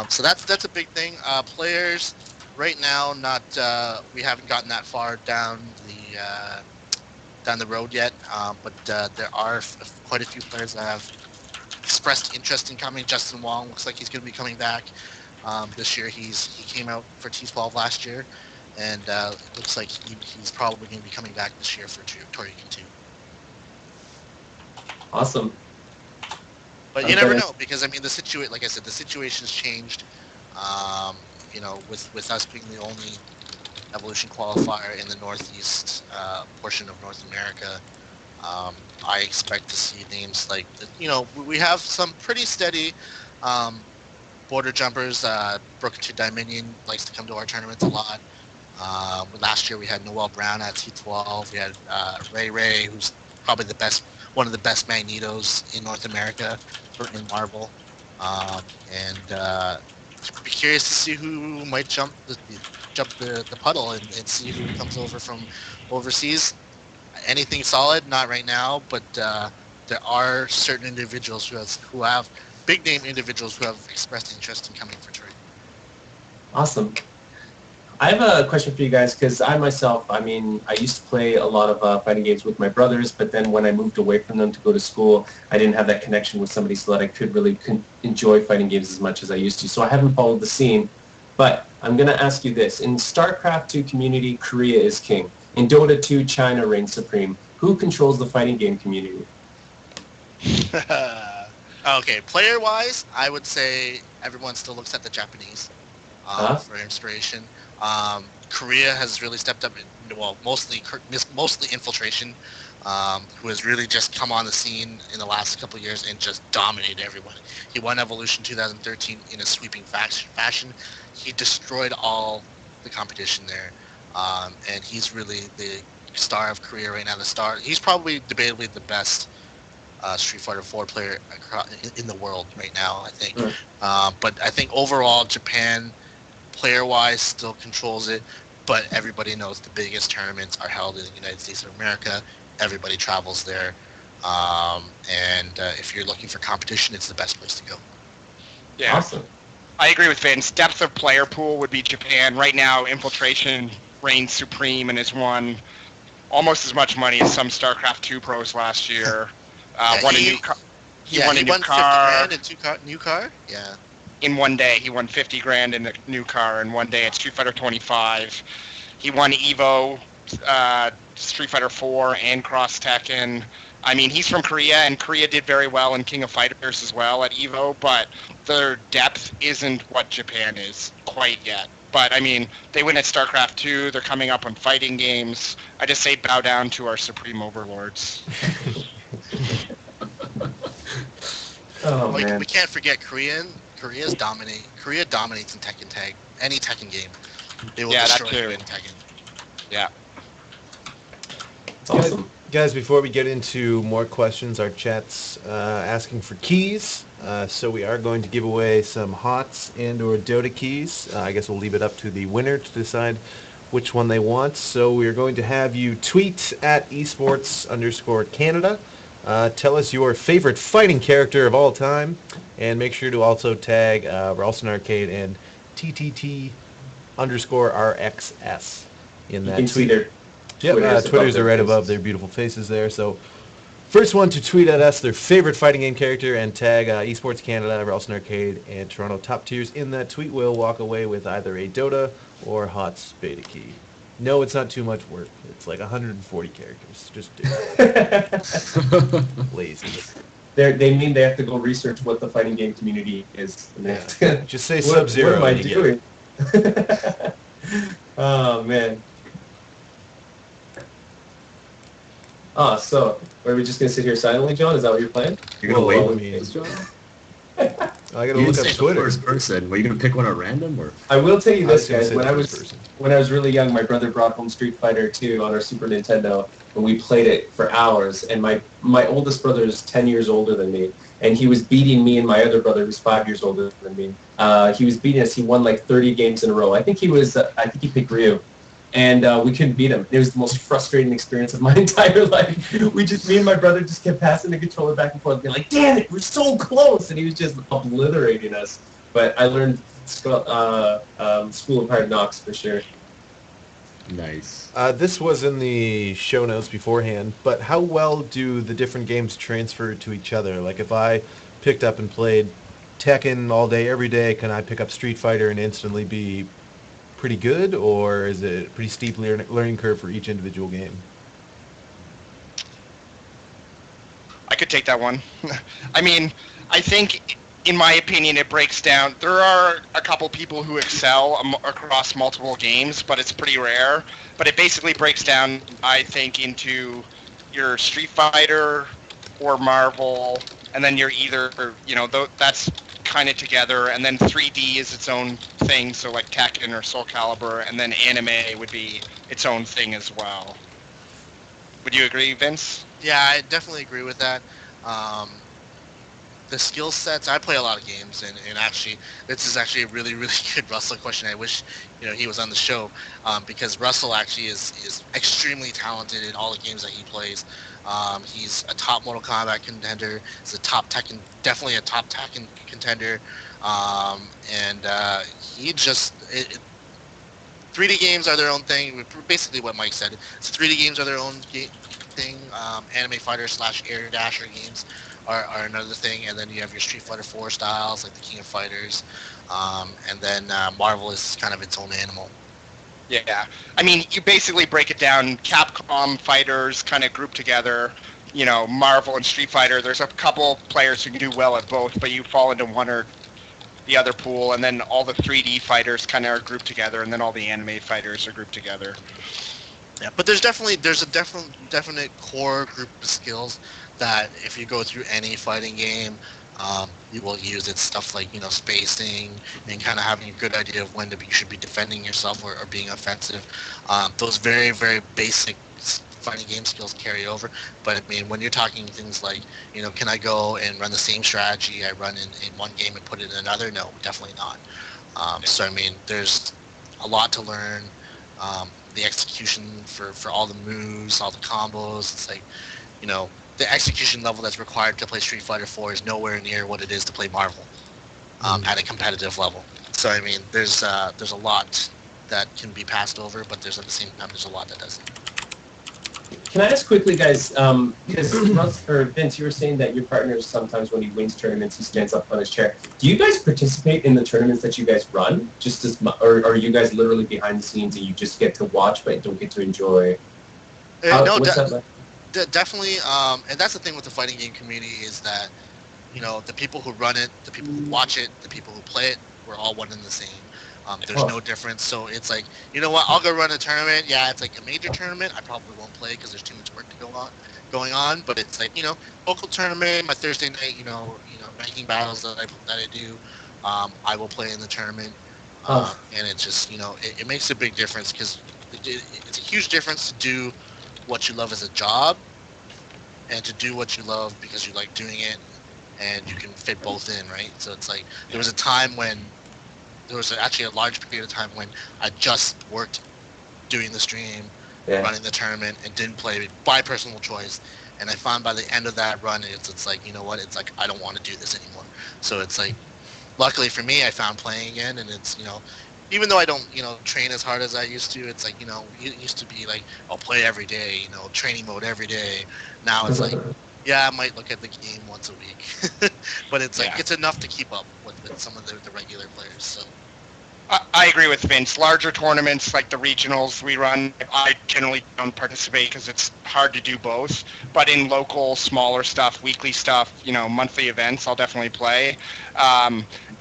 So that's a big thing. Players right now, we haven't gotten that far down the road yet, but there are quite a few players that have expressed interest in coming. Justin Wong looks like he's going to be coming back this year. He came out for T12 last year, and it looks like he's probably going to be coming back this year for Toryukin 2. Awesome. But you never know, because I mean, like I said, the situation's changed. With us being the only Evolution qualifier in the Northeast portion of North America, I expect to see names like, we have some pretty steady border jumpers. Broken to Dominion likes to come to our tournaments a lot. Last year we had Noel Brown at T12. We had Ray, who's probably one of the best Magnetos in North America. in Marvel, and be curious to see who might jump the puddle and see who comes over from overseas. Anything solid? Not right now, but there are certain individuals who have big name individuals who have expressed interest in coming for trade. Awesome. I have a question for you guys, because I myself, I used to play a lot of fighting games with my brothers, but then when I moved away from them to go to school, I didn't have that connection with somebody so that I could really enjoy fighting games as much as I used to. So I haven't followed the scene, but I'm going to ask you this. In StarCraft 2 community, Korea is king. In Dota 2, China reigns supreme. Who controls the fighting game community? Okay, player-wise, I would say everyone still looks at the Japanese for inspiration. Korea has really stepped up, mostly Infiltration, who has really just come on the scene in the last couple of years and just dominated everyone. He won Evolution 2013 in a sweeping fashion. He destroyed all the competition there, and he's really the star of Korea right now. He's probably debatably the best Street Fighter 4 player in the world right now, I think. But I think overall, Japan, player-wise, still controls it, but everybody knows the biggest tournaments are held in the United States of America. Everybody travels there, and if you're looking for competition, it's the best place to go. Yeah, awesome. I agree with Vince. Depth of player pool would be Japan. Right now, Infiltration reigns supreme and has won almost as much money as some StarCraft 2 pros last year. Won a new car. He won a new car. 50 grand in new car? Yeah. In one day, he won 50 grand in a new car in one day at Street Fighter 25. He won Evo, Street Fighter 4, and Cross Tekken. He's from Korea, and Korea did very well in King of Fighters as well at Evo, but their depth isn't what Japan is quite yet. But, they win at StarCraft 2. They're coming up on fighting games. I just say bow down to our supreme overlords. Oh, man. We can't forget Korea dominates in Tekken Tag. Any Tekken game, they will destroy you in Tekken. Yeah. It's awesome. Guys, before we get into more questions, our chat's asking for keys. So we are going to give away some HOTS and or Dota keys. I guess we'll leave it up to the winner to decide which one they want. So we are going to have you tweet at esports_Canada. Tell us your favorite fighting character of all time, and make sure to also tag Ralston Arcade and TTT_RXS in that. You can tweet it. Yep, Twitters are right above their beautiful faces there. So first one to tweet at us their favorite fighting game character and tag Esports Canada, Ralston Arcade, and Toronto Top Tiers in that tweet will walk away with either a Dota or HOTS beta key. No, it's not too much work. It's like 140 characters. Just do it. Lazy. They have to go research what the fighting game community is. Yeah. Just say Sub-Zero. What am I doing? Oh, man. So are we just going to sit here silently, John? Is that what you're playing? You're going to wait with me, John? I gotta look up Twitter. First person. Were you gonna pick one at random, or? I will tell you this, guys. When I was really young, my brother brought home Street Fighter 2 on our Super Nintendo, and we played it for hours. And my oldest brother is 10 years older than me, and he was beating me and my other brother, who's 5 years older than me. He was beating us. He won like 30 games in a row. I think he picked Ryu. And we couldn't beat him. It was the most frustrating experience of my entire life. Me and my brother just kept passing the controller back and forth, being like, damn it, we're so close. And he was just obliterating us. But I learned School of Hard Knocks for sure. Nice. This was in the show notes beforehand, but how well do the different games transfer to each other? Like if I picked up and played Tekken all day, every day, can I pick up Street Fighter and instantly be pretty good, or is it a pretty steep learning curve for each individual game? I could take that one. I think, in my opinion, it breaks down. There are a couple people who excel across multiple games, but it's pretty rare. But it basically breaks down, I think, into your Street Fighter or Marvel, and then you're either, that's kind of together, and then 3D is its own thing, so like Tekken or Soul Calibur, and then anime would be its own thing as well. Would you agree, Vince? Yeah, I definitely agree with that. the skill sets. I play a lot of games, and actually, this is actually a really, really good Russell question. I wish, he was on the show, because Russell actually is extremely talented in all the games that he plays. He's a top Mortal Kombat contender. He's a top Tekken, definitely a top Tekken contender, and he just. 3D games are their own thing. Basically, what Mike said. So 3D games are their own thing. Anime fighter / air dasher games are another thing, and then you have your Street Fighter 4 styles like the King of Fighters, and then Marvel is kind of its own animal. Yeah, I mean, you basically break it down. Capcom fighters kind of group together. Marvel and Street Fighter. There's a couple players who can do well at both, but you fall into one or the other pool, and then all the 3D fighters kind of are grouped together, and then all the anime fighters are grouped together. Yeah, but there's a definite core group of skills that if you go through any fighting game, you will use. It's stuff like spacing and kind of having a good idea of when you should be defending yourself or being offensive. Those very, very basic fighting game skills carry over. But I mean, when you're talking things like, can I go and run the same strategy I run in one game and put it in another? No, definitely not. So I mean, there's a lot to learn. The execution for all the moves, all the combos, it's like, the execution level that's required to play Street Fighter 4 is nowhere near what it is to play Marvel at a competitive level. So I mean, there's a lot that can be passed over, but there's at the same time there's a lot that doesn't. Can I ask quickly, guys, because Vince, you were saying that your partner sometimes when he wins tournaments, he stands up on his chair. Do you guys participate in the tournaments that you guys run, or are you guys literally behind the scenes and you just get to watch but don't get to enjoy? Definitely, and that's the thing with the fighting game community is that, the people who run it, the people who watch it, the people who play it, we're all one and the same. There's no difference. So it's like, I'll go run a tournament. Yeah, it's like a major tournament. I probably won't play because there's too much work to going on. But it's like, local tournament, my Thursday night, ranking battles that I do, I will play in the tournament. And it's just, it makes a big difference because it's a huge difference to do what you love as a job and to do what you love because you like doing it and you can fit both in, right? So it's like, there was a time when there was actually a large period of time when I just worked doing the stream, running the tournament, and didn't play by personal choice. And I found by the end of that run, it's like, it's like, I don't want to do this anymore. So it's like, luckily for me, I found playing again, and it's, even though I don't, train as hard as I used to, it's like, it used to be like, I'll play every day, training mode every day. Now it's like, yeah, I might look at the game once a week, but it's like, it's enough to keep up with some of the regular players, so. I agree with Vince. Larger tournaments like the regionals we run, I generally don't participate because it's hard to do both. But in local, smaller stuff, weekly stuff, monthly events, I'll definitely play.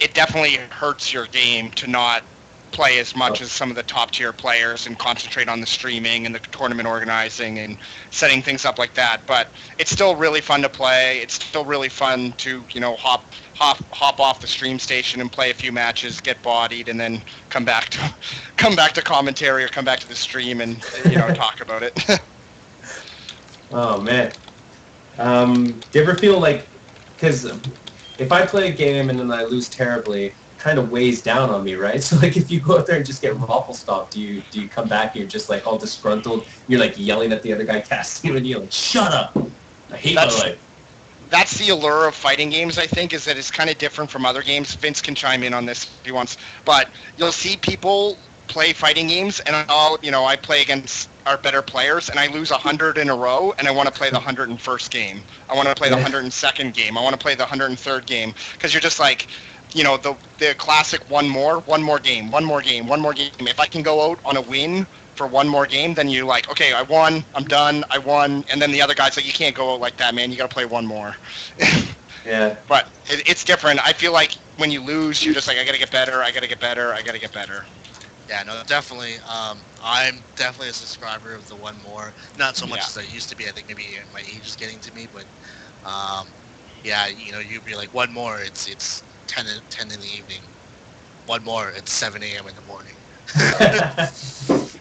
It definitely hurts your game to not play as much as some of the top tier players and concentrate on the streaming and the tournament organizing and setting things up like that. But it's still really fun to play. It's still really fun to, hop off the stream station and play a few matches, get bodied, and then come back to commentary or come back to the stream and talk about it. Oh man, do you ever feel like, because if I play a game and then I lose terribly, it kind of weighs down on me, right? So like if you go out there and just get raffle stomped, do you come back and you're just like all disgruntled, you're like yelling at the other guy casting and you're like, shut up, I hate my life. That's the allure of fighting games, I think, is that it's kind of different from other games. Vince can chime in on this if he wants. But you'll see people play fighting games, and I play against our better players, and I lose 100 in a row, and I want to play the 101st game. I want to play the 102nd game. I want to play the 103rd game. Because you're just like, the classic one more game. If I can go out on a win for one more game, then you're like, okay, I won, I'm done, I won, and then the other guy's like, you can't go out like that, man, you gotta play one more. Yeah. But it's different. I feel like when you lose, you're just like, I gotta get better. Yeah, no, definitely. I'm definitely a subscriber of the one more. Not so much as I used to be. I think maybe my age is getting to me, but you'd be like, one more, it's 10 in the evening. One more, it's 7 a.m. in the morning.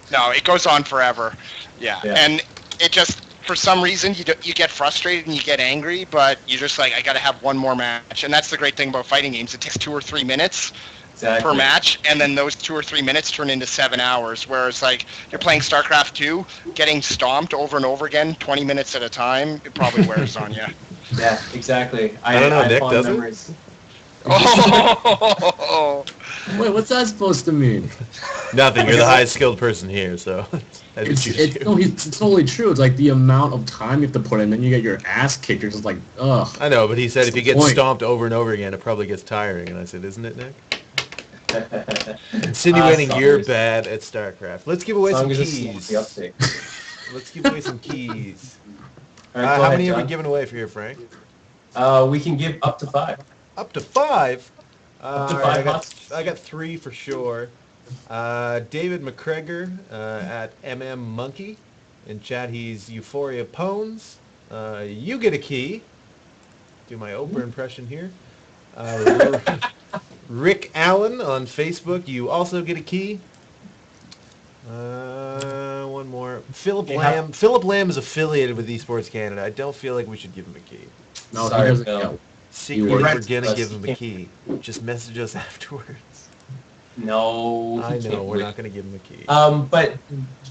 No, it goes on forever. Yeah. And it just, for some reason you get frustrated and you get angry, but you're just like, I got to have one more match. And that's the great thing about fighting games. It takes 2 or 3 minutes per match, and then those 2 or 3 minutes turn into 7 hours. Whereas like you're playing StarCraft 2, getting stomped over and over again, 20 minutes at a time, it probably wears on you. Yeah, exactly. I don't know, Nick, fond does it? memories. Oh, Wait, what's that supposed to mean? Nothing. You're the highest skilled person here, so It's totally true. It's like the amount of time you have to put in, then you get your ass kicked. You're just like, ugh. I know, but he said if you get Point. stomped over and over again, it probably gets tiring. And I said, isn't it, Nick? Insinuating you're bad at StarCraft. Let's give away some keys. Let's give away some keys. All right, how many have we given away for you, Frank? We can give up to 5. Up to 5? Up to 5 I got 3 for sure. David McCregor at Monkey. In chat, he's Euphoria Pones. You get a key. Do my Oprah impression here. Rick Allen on Facebook, you also get a key. One more. Philip Lamb. Philip Lamb is affiliated with Esports Canada. I don't feel like we should give him a key. No, Sorry, he doesn't Phil. count. Secretly, we're gonna give him a key. Just message us afterwards. No. I know, we're not gonna give him a key. But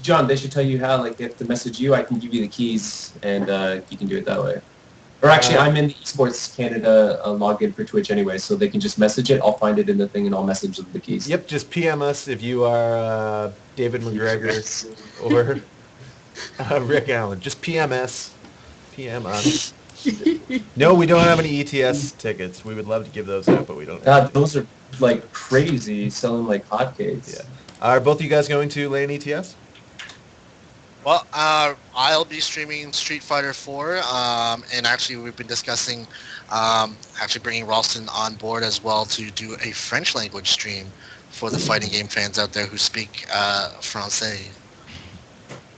John, they should tell you how. Like, if to message you, I can give you the keys, and you can do it that way. Or actually, I'm in the Esports Canada login for Twitch anyway, so they can just message it. I'll find it in the thing, and I'll message them the keys. Yep, just PM us if you are David McGregor or Rick Allen. Just PM us. No, we don't have any ETS tickets. We would love to give those out, but we don't. Those are like crazy, selling like hotcakes. Yeah. Are both of you guys going to LAN ETS? Well, I'll be streaming Street Fighter 4, and actually we've been discussing actually bringing Ralston on board as well to do a French language stream for the fighting game fans out there who speak Francais.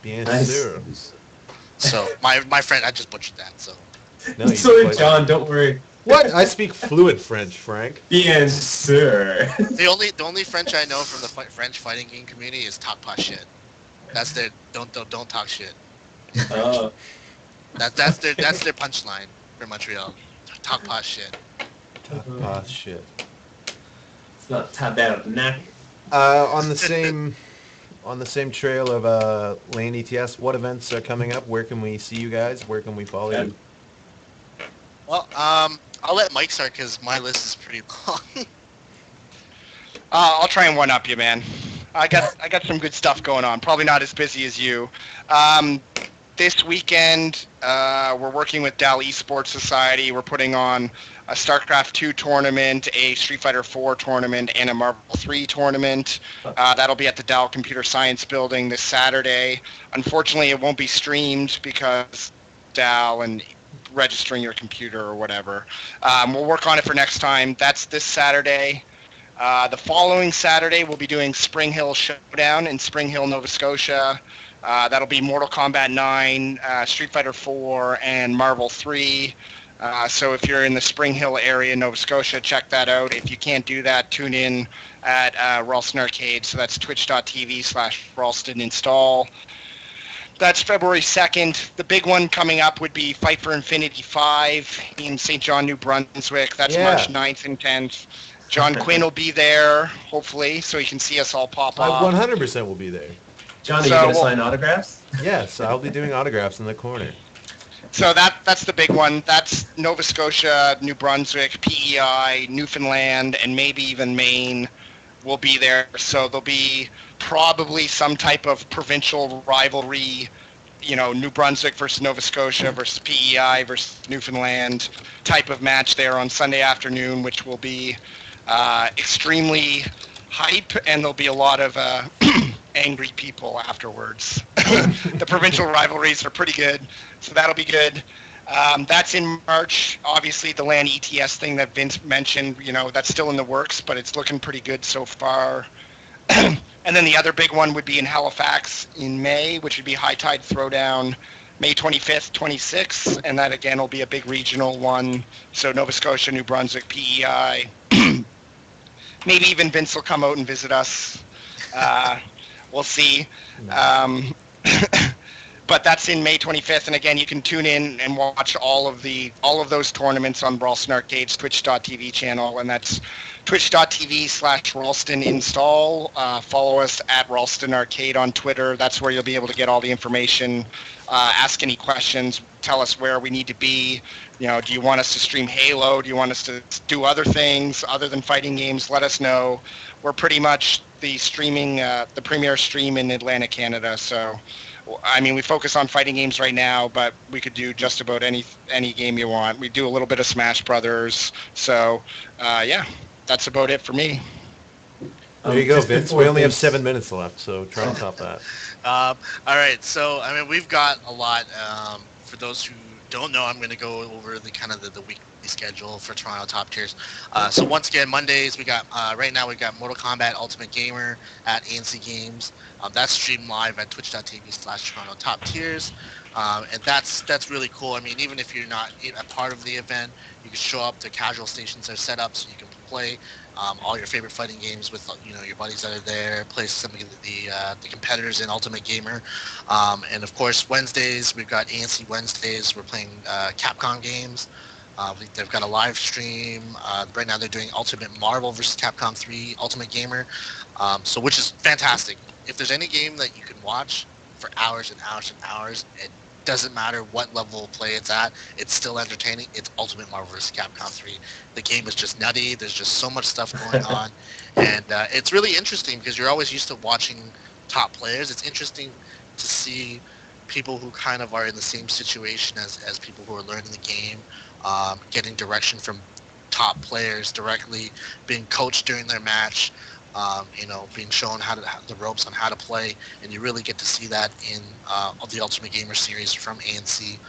Bien Nice. sûr. So my friend, I just butchered that. So No, you So did quite- John, don't worry. What? I speak fluent French, Frank. Bien sûr. the only French I know from the French fighting game community is talk pas shit. That's their don't talk shit. Oh. That's their punchline for Montreal. Talk pas shit. Ah, shit. It's not tabernacle. On the same trail of LAN ETS, what events are coming up? Where can we see you guys? Where can we follow you? Well, I'll let Mike start because my list is pretty long. I'll try and one up you, man. I got some good stuff going on. Probably not as busy as you. This weekend, we're working with Dal Esports Society. We're putting on a StarCraft 2 tournament, a Street Fighter 4 tournament, and a Marvel 3 tournament. That'll be at the Dal Computer Science Building this Saturday. Unfortunately, it won't be streamed because Dal and registering your computer or whatever. We'll work on it for next time. That's this Saturday. The following Saturday, we'll be doing Spring Hill Showdown in Spring Hill, Nova Scotia. That'll be Mortal Kombat 9, Street Fighter 4, and Marvel 3. So if you're in the Spring Hill area, Nova Scotia, check that out. If you can't do that, tune in at Ralston Arcade. So that's twitch.tv/Ralston Install. That's February 2nd. The big one coming up would be Fight for Infinity 5 in St. John, New Brunswick. That's March 9th and 10th. John Quinn will be there, hopefully, so he can see us all pop I off. 100% will be there. John, are you going to sign autographs? Yes, I'll be doing autographs in the corner. So that's the big one. That's Nova Scotia, New Brunswick, PEI, Newfoundland, and maybe even Maine will be there. So there'll be probably some type of provincial rivalry, New Brunswick versus Nova Scotia versus PEI versus Newfoundland type of match there on Sunday afternoon, which will be extremely hype, and there'll be a lot of angry people afterwards. The provincial rivalries are pretty good, so that'll be good. That's in March. Obviously, the LAN ETS thing that Vince mentioned, that's still in the works, but it's looking pretty good so far. And then the other big one would be in Halifax in May, which would be High Tide Throwdown, May 25th, 26th, and that again will be a big regional one. So Nova Scotia, New Brunswick, PEI. Maybe even Vince will come out and visit us. We'll see. but that's in May 25th, and again, you can tune in and watch all of those tournaments on Ralston Arcade's Twitch.tv channel, and that's twitch.tv/Ralston install. Follow us at Ralston Arcade on Twitter. That's where you'll be able to get all the information. Ask any questions. Tell us where we need to be. You know, do you want us to stream Halo? Do you want us to do other things other than fighting games? Let us know. We're pretty much the premier stream in Atlantic Canada. So, I mean, we focus on fighting games right now, but we could do just about any game you want. We do a little bit of Smash Brothers. So, yeah, that's about it for me. There you go, Vince. We only have 7 minutes left, so try and top that. All right, so I mean, we've got a lot. For those who don't know, I'm going to go over the weekly schedule for Toronto Top Tiers. So once again, Mondays we got right now we got Mortal Kombat Ultimate Gamer at ANC Games. That's streamed live at twitch.tv/Toronto Top Tiers, and that's really cool. I mean, even if you're not a part of the event, you can show up. The casual stations are set up so you can play all your favorite fighting games with your buddies that are there. Play some of the competitors in Ultimate Gamer, and of course Wednesdays we've got ANC Wednesdays. We're playing Capcom games. They've got a live stream. Right now they're doing Ultimate Marvel vs. Capcom 3 Ultimate Gamer, so which is fantastic. If there's any game that you can watch for hours and hours and hours, it doesn't matter what level of play it's at, it's still entertaining. It's Ultimate Marvel vs. Capcom 3. The game is just nutty. There's just so much stuff going on, and it's really interesting because you're always used to watching top players. It's interesting to see people who kind of are in the same situation as people who are learning the game, getting direction from top players directly, being coached during their match, being shown the ropes on how to play, and you really get to see that in the Ultimate Gamer series from ANC.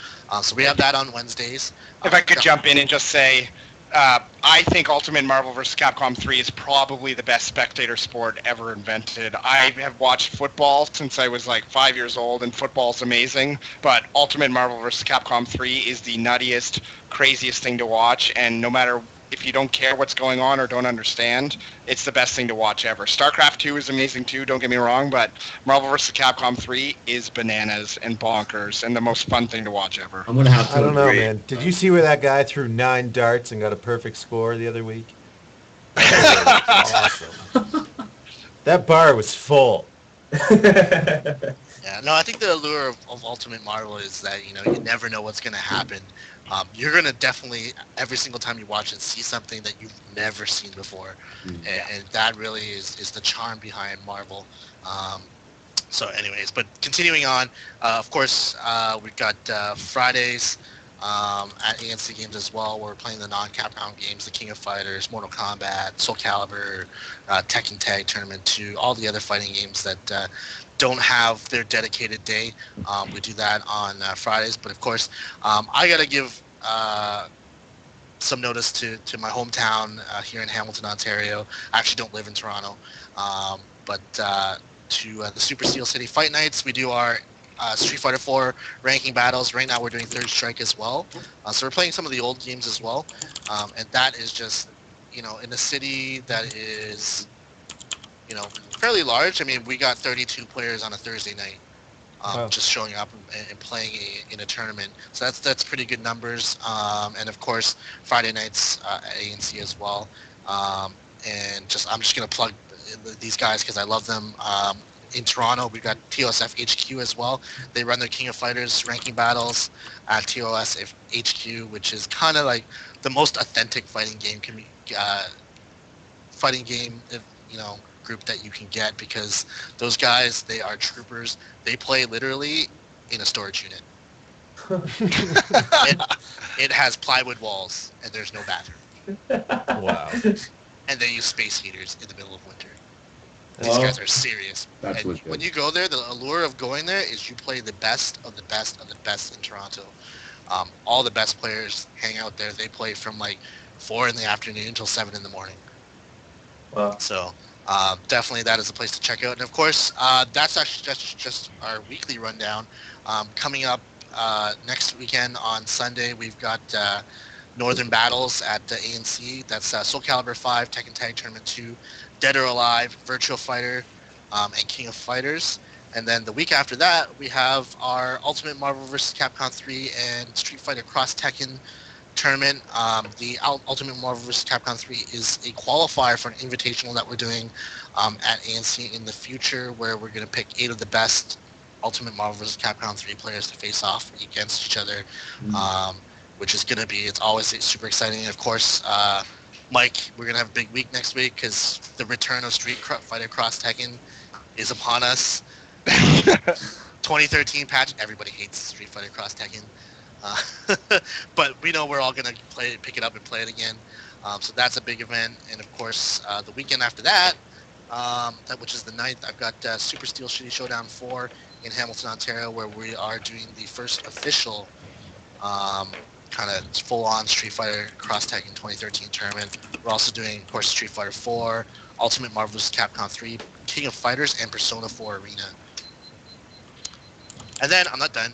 So we have that on Wednesdays. If I could jump in and just say, I think Ultimate Marvel vs. Capcom 3 is probably the best spectator sport ever invented. I have watched football since I was like 5 years old, and football's amazing, but Ultimate Marvel vs. Capcom 3 is the nuttiest, craziest thing to watch, and no matter if you don't care what's going on or don't understand, it's the best thing to watch ever. StarCraft 2 is amazing too, don't get me wrong, but Marvel vs. Capcom 3 is bananas and bonkers and the most fun thing to watch ever. I'm gonna have to I don't know, agree. man. Did you see where that guy threw 9 darts and got a perfect score the other week? Awesome. That bar was full. Yeah, no, I think the allure of Ultimate Marvel is that, you never know what's going to happen. You're going to definitely, every single time you watch it, see something that you've never seen before. And that really is the charm behind Marvel. So anyways, but continuing on, of course, we've got Fridays at ANC Games as well. We're playing the non-Capcom games, the King of Fighters, Mortal Kombat, Soul Calibur, Tekken Tag Tournament 2, all the other fighting games that don't have their dedicated day. We do that on Fridays, but of course, I gotta give some notice to my hometown here in Hamilton, Ontario. I actually don't live in Toronto, but to the Super Steel City Fight Nights. We do our Street Fighter 4 ranking battles. Right now we're doing Third Strike as well. So we're playing some of the old games as well, and that is just, in a city that is, fairly large. I mean, we got 32 players on a Thursday night, just showing up and playing in a tournament. So that's pretty good numbers. And of course, Friday nights at ANC as well. And I'm just gonna plug these guys because I love them. In Toronto, we've got TOSF HQ as well. They run their King of Fighters ranking battles at TOSF HQ, which is kind of like the most authentic fighting game group that you can get, because those guys, they are troopers. They play literally in a storage unit. It has plywood walls and there's no bathroom. Wow. And they use space heaters in the middle of winter. These guys are serious. That's and when you go there, the allure of going there is you play the best of the best of the best in Toronto. All the best players hang out there. They play from like 4 in the afternoon until 7 in the morning. Wow. So definitely that is a place to check out. And of course, that's actually just our weekly rundown. Coming up next weekend on Sunday, we've got Northern Battles at ANC. That's Soul Calibur 5, Tekken Tag Tournament 2, Dead or Alive, Virtual Fighter, and King of Fighters. And then the week after that, we have our Ultimate Marvel vs. Capcom 3 and Street Fighter Cross Tekken tournament. The Ultimate Marvel vs. Capcom 3 is a qualifier for an invitational that we're doing at ANC in the future, where we're going to pick 8 of the best Ultimate Marvel vs. Capcom 3 players to face off against each other, which is going to be, it's always super exciting. And of course, Mike, we're going to have a big week next week because the return of Street Fighter Cross Tekken is upon us. 2013 patch, everybody hates Street Fighter Cross Tekken. But we know we're all going to pick it up and play it again. So that's a big event. And of course, the weekend after that, which is the 9th, I've got Super Steel Shitty Showdown 4 in Hamilton, Ontario, where we are doing the first official kind of full-on Street Fighter Cross Tekken 2013 tournament. We're also doing, of course, Street Fighter 4, Ultimate Marvel vs. Capcom 3, King of Fighters, and Persona 4 Arena. And then I'm not done.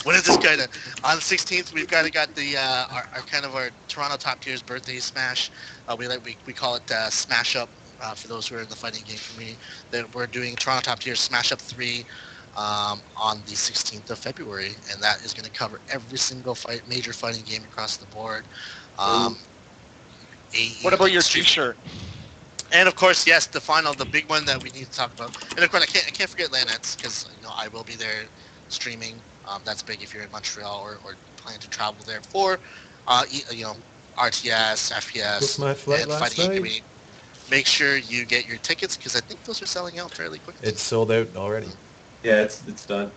When is this going to? On the 16th, we've got the our Toronto Top Tiers birthday smash. We call it Smash Up for those who are in the fighting game community. That we're doing Toronto Top Tiers Smash Up 3 on the 16th of February, and that is going to cover every single major fighting game across the board. What about your T-shirt? And of course, yes, the big one that we need to talk about. And of course, I can't forget Landnets, because I will be there streaming. That's big if you're in Montreal or plan to travel there for RTS, FPS, my flight and last fighting night. game. Make sure you get your tickets, because I think those are selling out fairly quickly. It's sold out already. Yeah, it's done.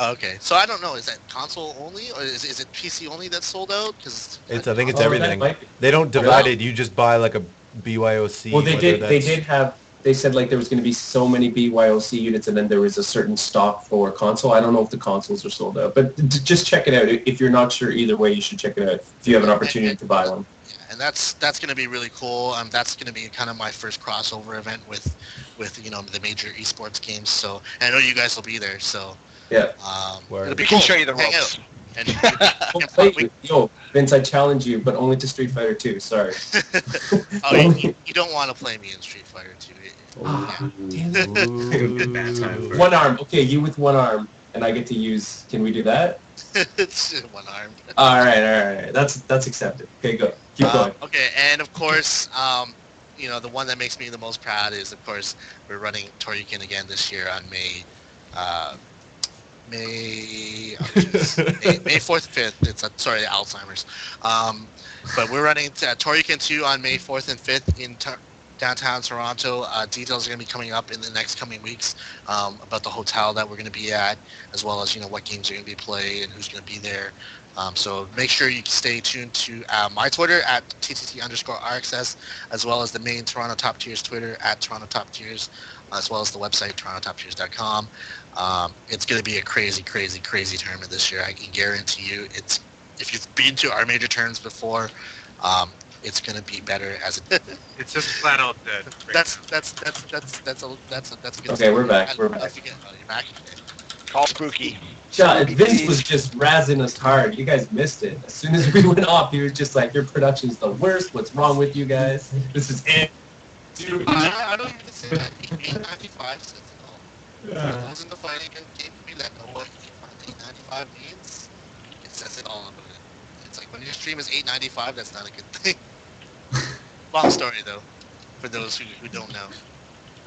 Okay, so I don't know. Is that console only, or is it PC only that's sold out? Because I think it's that everything. might be. They don't divide it. You just buy like a BYOC. Well, they did have. They said like there was going to be so many BYOC units, and then there was a certain stock for console. I don't know if the consoles are sold out, but just check it out. If you're not sure either way, you should check it out if you have an opportunity to buy one. And that's going to be really cool. That's going to be kind of my first crossover event with the major esports games. So, and I know you guys will be there. So yeah, it'll be We cool. can show you the Hang ropes. out. And Yo, Vince, I challenge you, but only to Street Fighter 2. Sorry. you don't want to play me in Street Fighter 2. Bad time for One arm. Okay, you with one arm, and I get to use. Can we do that? It's one arm. All right. That's accepted. Okay, go. Keep going. Okay, and of course, the one that makes me the most proud is, of course, we're running Toriyukin again this year on May 4th, 5th. It's sorry, Alzheimer's. But we're running Toriyukin 2 on May 4th and 5th in downtown Toronto. Details are going to be coming up in the next coming weeks about the hotel that we're going to be at, as well as what games are going to be played and who's going to be there. So make sure you stay tuned to my Twitter at TTT_RXS, as well as the main Toronto Top Tiers Twitter at Toronto Top Tiers, as well as the website TorontoTopTiers.com. It's going to be a crazy tournament this year. I can guarantee you. If you've been to our major tournaments before, it's going to be better as a. It's just flat out dead. That's a good. Okay, we're back. We're You're back. Call spooky. Vince was just razzing us hard. You guys missed it. As soon as we went off, he was just like, "Your production's the worst. What's wrong with you guys? This is it." Dude. I don't even say that. 895 says it all. It wasn't the fighting game for me that know what 895 means. It says it all about it. It's like when your stream is 895, that's not a good thing. Long story though, for those who don't know.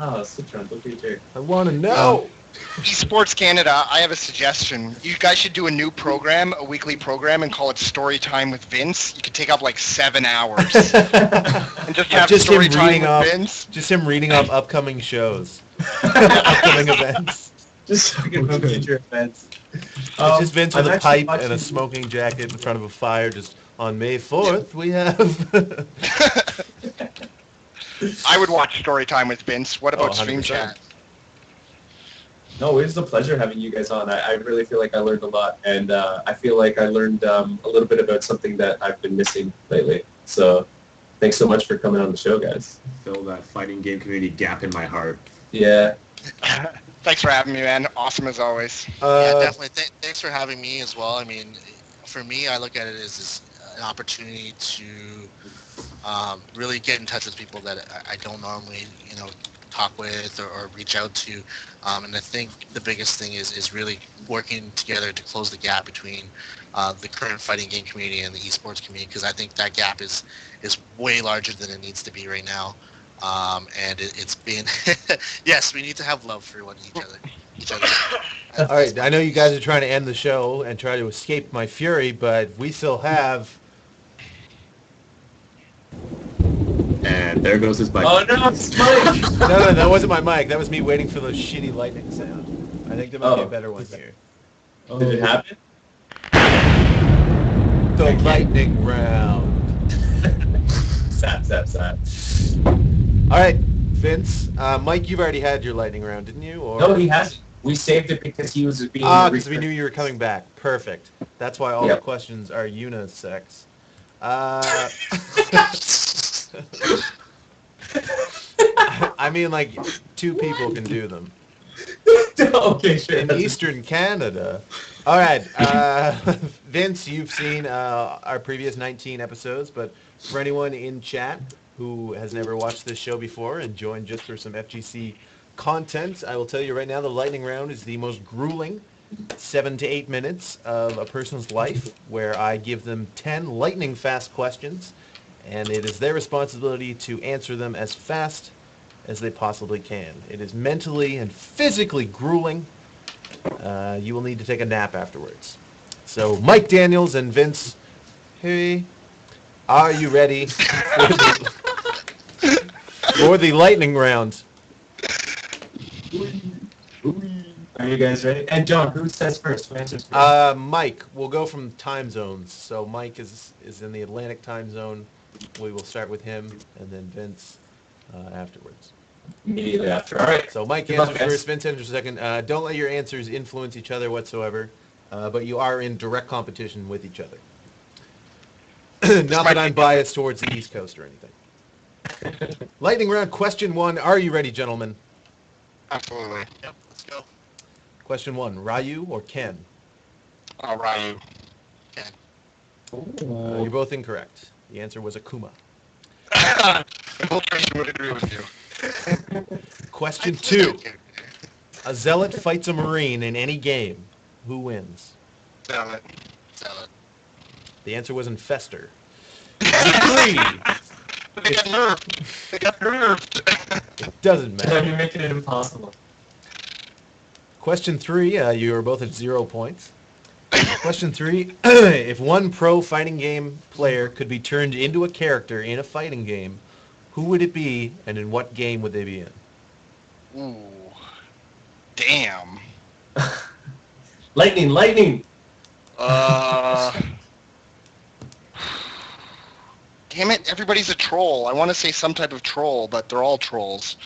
Oh, Citron, look at you. I want to know. Esports Canada, I have a suggestion. You guys should do a new program, a weekly program, and call it Story Time with Vince. You could take up like 7 hours and just have Story Time with Vince. Just him reading off upcoming shows, upcoming events. Just talking about future events. It's just Vince with I'm a actually pipe and a watching- smoking jacket in front of a fire. Just on May 4th, we have. I would watch Story Time with Vince. What about 100%. Stream Chat? No, it was a pleasure having you guys on. I really feel like I learned a lot, and I feel like I learned a little bit about something that I've been missing lately. So thanks so much for coming on the show, guys. fill that fighting game community gap in my heart. Yeah. Thanks for having me, man. Awesome as always. Yeah, definitely. Thanks for having me as well. I mean, for me, I look at it as an opportunity to really get in touch with people that I don't normally, talk with or reach out to. And I think the biggest thing is really working together to close the gap between the current fighting game community and the esports community, because I think that gap is way larger than it needs to be right now. And it's been yes, we need to have love for each other. All right, I know you guys are trying to end the show and try to escape my fury, but we still have. And there goes his bike. Oh no, it's Mike! No, that wasn't my mic. That was me waiting for those shitty lightning sound. I think there might be a better one here. Oh. Did it happen? The lightning round. Sad. All right, Vince. Mike, you've already had your lightning round, didn't you? Or... No, he hasn't. We saved it because he was being... because we knew you were coming back. Perfect. That's why all the questions are unisex. I mean, like, 2 people can do them. Okay, sure. In Eastern Canada. All right, Vince, you've seen our previous 19 episodes, but for anyone in chat who has never watched this show before and joined just for some FGC content, I will tell you right now the lightning round is the most grueling 7 to 8 minutes of a person's life, where I give them 10 lightning fast questions, and it is their responsibility to answer them as fast as they possibly can. It is mentally and physically grueling. You will need to take a nap afterwards. So, Mike Daniels and Vince, hey, are you ready for the lightning round? Are you guys ready? And John, who says first? Who answers first? Mike, we'll go from time zones. So Mike is in the Atlantic time zone. We will start with him, and then Vince afterwards. Immediately after. All right. So Mike answers first, Vince answers second. Don't let your answers influence each other whatsoever, but you are in direct competition with each other. Not that I'm biased towards the East Coast or anything. Lightning round, question 1. Are you ready, gentlemen? Absolutely. Yep, let's go. Question 1, Ryu or Ken? Ryu. Ken. You're both incorrect. The answer was Akuma. Infiltration would agree with you. Question 2. A zealot fights a marine in any game. Who wins? Zealot. The answer was Infester. 3. They got nerfed. It doesn't matter. You're making it impossible. Question 3. You are both at 0 points. Question 3. If one pro fighting game player could be turned into a character in a fighting game, who would it be, and in what game would they be in? Ooh. Damn. Lightning. Damn it, everybody's a troll. I want to say some type of troll, but they're all trolls.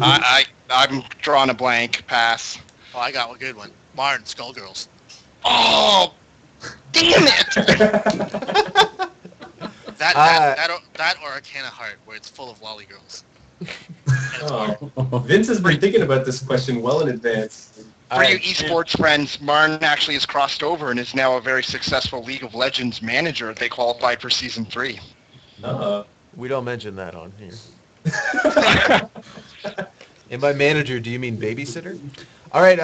I'm drawing a blank. Pass. Oh, I got a good one. Martin, Skullgirls. Oh, damn it! that or a can of heart where it's full of lolly girls. Vince has been thinking about this question well in advance. For you esports friends, Martin actually has crossed over and is now a very successful League of Legends manager. They qualified for Season 3. We don't mention that on here. And by manager, do you mean babysitter? All right,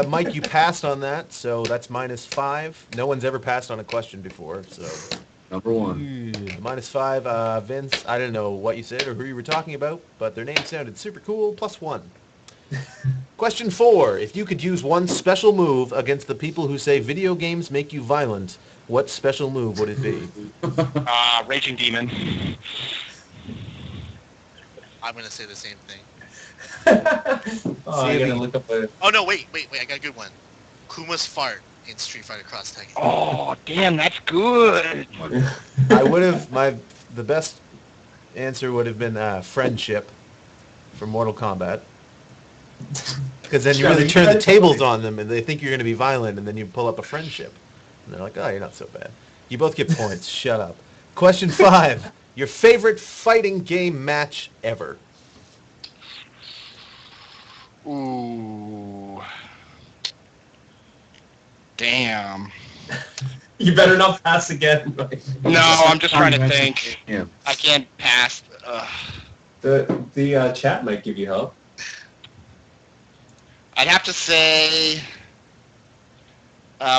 Mike, you passed on that, so that's -5. No one's ever passed on a question before, so... Number 1. -5. Vince, I didn't know what you said or who you were talking about, but their name sounded super cool, +1. Question 4. If you could use one special move against the people who say video games make you violent, what special move would it be? Raging Demon. I'm going to say the same thing. I gotta look up a... Oh, no, wait, I got a good one. Kuma's fart in Street Fighter Cross Tekken. Oh, damn, that's good. I would have, the best answer would have been friendship from Mortal Kombat. Because then you really turn the tables on them and they think you're going to be violent, and then you pull up a friendship. And they're like, oh, you're not so bad. You both get points. Shut up. Question 5. Your favorite fighting game match ever? Ooh. Damn. You better not pass again. No, I'm just trying to think. Yeah. I can't pass. The chat might give you help. I'd have to say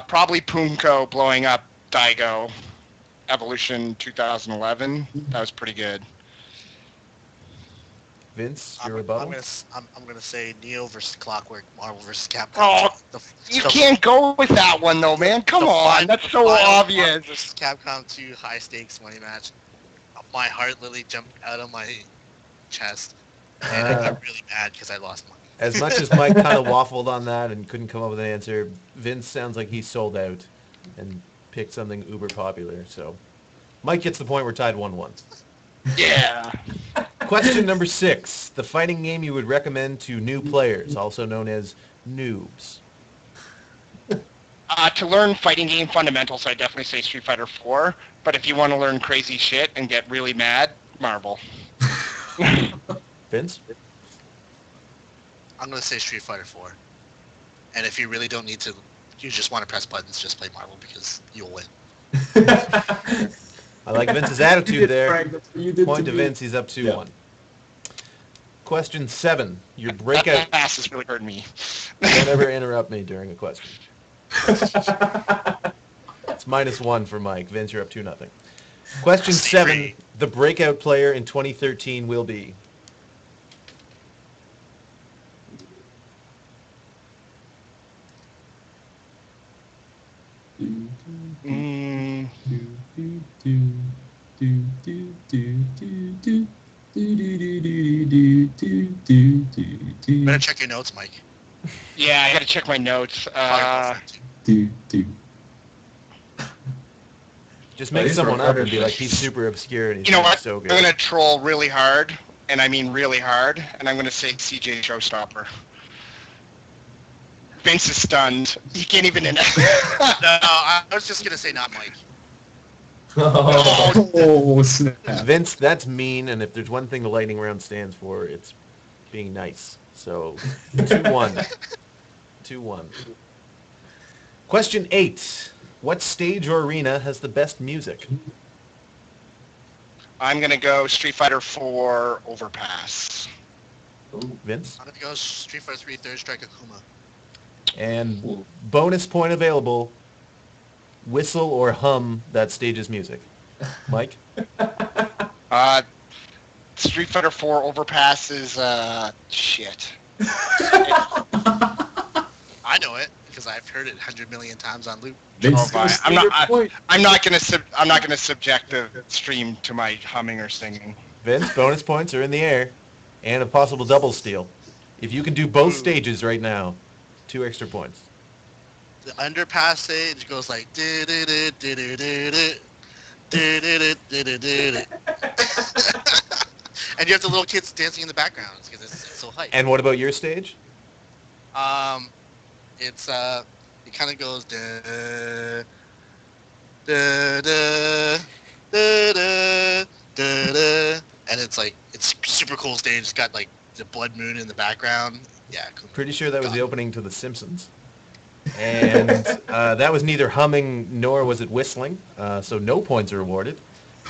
probably Punko blowing up Daigo. Evolution 2011. That was pretty good. Vince, your I'm rebuttal? gonna say Neo versus Clockwork, Marvel versus Capcom. Oh, you can't go with that one though, man. Come on, that's so obvious. Marvel versus Capcom 2 high stakes money match. My heart literally jumped out of my chest, and I got really mad because I lost money. As much as Mike kind of waffled on that and couldn't come up with an answer, Vince sounds like he sold out and picked something uber popular. So Mike gets the point. We're tied 1-1. Yeah. Question number 6. The fighting game you would recommend to new players, also known as noobs. To learn fighting game fundamentals, I definitely say Street Fighter 4. But if you want to learn crazy shit and get really mad, Marvel. Vince? I'm gonna say Street Fighter 4. And if you really don't need to, you just want to press buttons, just play Marvel because you'll win. I like Vince's attitude there. Frank, that's what you did Point to me. Vince, he's up 2-1. Yeah. Question 7. Your breakout... Ass has really hurt me. Don't ever interrupt me during a question. It's -1 for Mike. Vince, you're up 2-0. Question 7. The breakout player in 2013 will be... Better check your notes, Mike. Yeah, I gotta check my notes. Just make these someone were up and harder be like, he's super obscure and he's You know what? so good. I'm gonna troll really hard, and I mean really hard, and I'm gonna say CJ Showstopper. Vince is stunned. He can't even. No, I was just gonna say not Mike. Oh, snap. Vince, that's mean, and if there's one thing the lightning round stands for, it's being nice. So, 2-1. 2-1. Question 8. What stage or arena has the best music? I'm gonna go Street Fighter 4 Overpass. Vince? I'm gonna go Street Fighter 3 Third Strike Akuma. And bonus point available, whistle or hum that stage's music. Mike? Street Fighter 4 Overpass is shit. I know it because I've heard it 100 million times on loop. Vince, I'm not gonna subject the stream to my humming or singing. Vince, bonus points are in the air, and a possible double steal. If you can do both stages right now, 2 extra points. The underpass stage goes like and you have the little kids dancing in the background because it's so hype. And what about your stage? It's it kind of goes da da da da da da da, and it's like it's super cool stage. It's got like the blood moon in the background. Yeah, cool. Pretty sure that was the opening to The Simpsons. And that was neither humming nor was it whistling, so no points are awarded.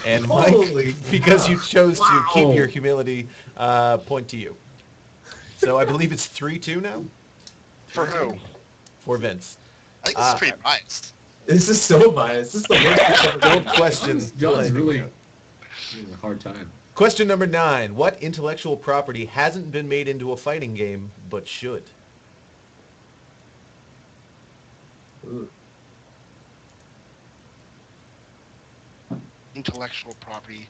And Mike, because you chose to keep your humility, point to you. So I believe it's 3-2 now? For who? For Vince. I think this is pretty biased. This is so biased. This is the worst. Don't question. John's really having a hard time. Question number 9. What intellectual property hasn't been made into a fighting game, but should? Ooh. Intellectual property.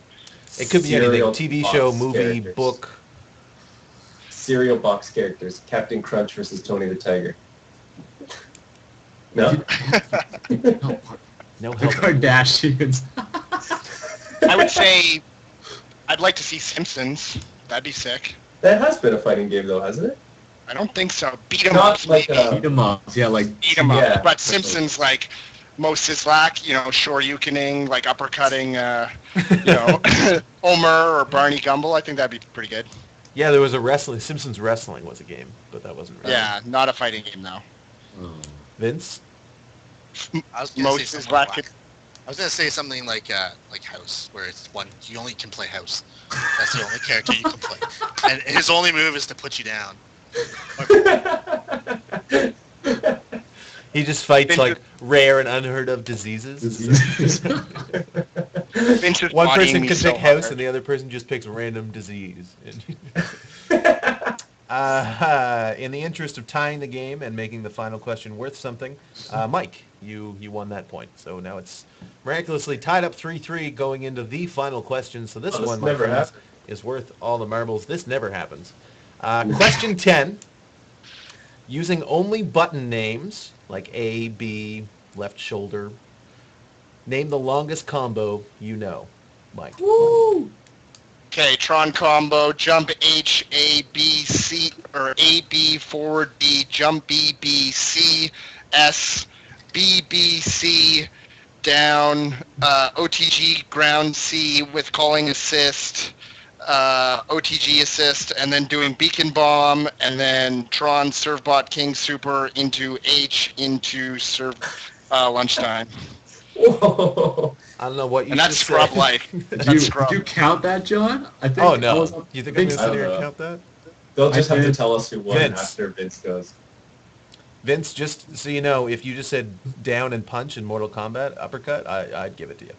It could be anything. Serial TV box show, movie, characters. book. Cereal box characters. Captain Crunch versus Tony the Tiger. No? No The help. Kardashians. I would say I'd like to see Simpsons. That'd be sick. That has been a fighting game though, hasn't it? I don't think so. Beat 'em Not ups, like maybe. Beat 'em up. Yeah, like Beat 'em up. yeah. But Simpsons, like Mo Sislak, Shoryukening, like uppercutting, Homer or Barney Gumble. I think that'd be pretty good. Yeah, there was a wrestling. Simpsons Wrestling was a game, but that wasn't really. Yeah, not a fighting game though. Vince? I was gonna Mo say something like, Sislak. I was gonna say something like House, where it's one you only can play House. That's the only character you can play, and his only move is to put you down. He just fights Vince like rare and unheard of diseases. Vince is One bodying person me can so pick house, hard. and the other person just picks random disease. In the interest of tying the game and making the final question worth something, Mike, you won that point. So now it's miraculously tied up 3-3 going into the final question. So this one, my never friends, happened. is worth all the marbles. This never happens. Question 10. Using only button names, like A, B, left shoulder, name the longest combo you know. Mike. Woo! Okay, Tron combo, jump H, A, B, C, or A, B, forward B, jump B, B, C, S, B, B, C, down, OTG, ground C with calling assist, OTG assist, and then doing beacon bomb, and then Tron, Servbot, King, Super, into H, into serve, lunchtime. Whoa. I don't know what you And that's just scrub said. like. That's scrub. Did you count that, John? I think Oh, I no. was- You think I'm going to Vince- sit here and I don't count that? They'll just I have to did. tell us who won Vince. after Vince goes. Vince, just so you know, if you just said down and punch in Mortal Kombat, uppercut, I'd give it to you.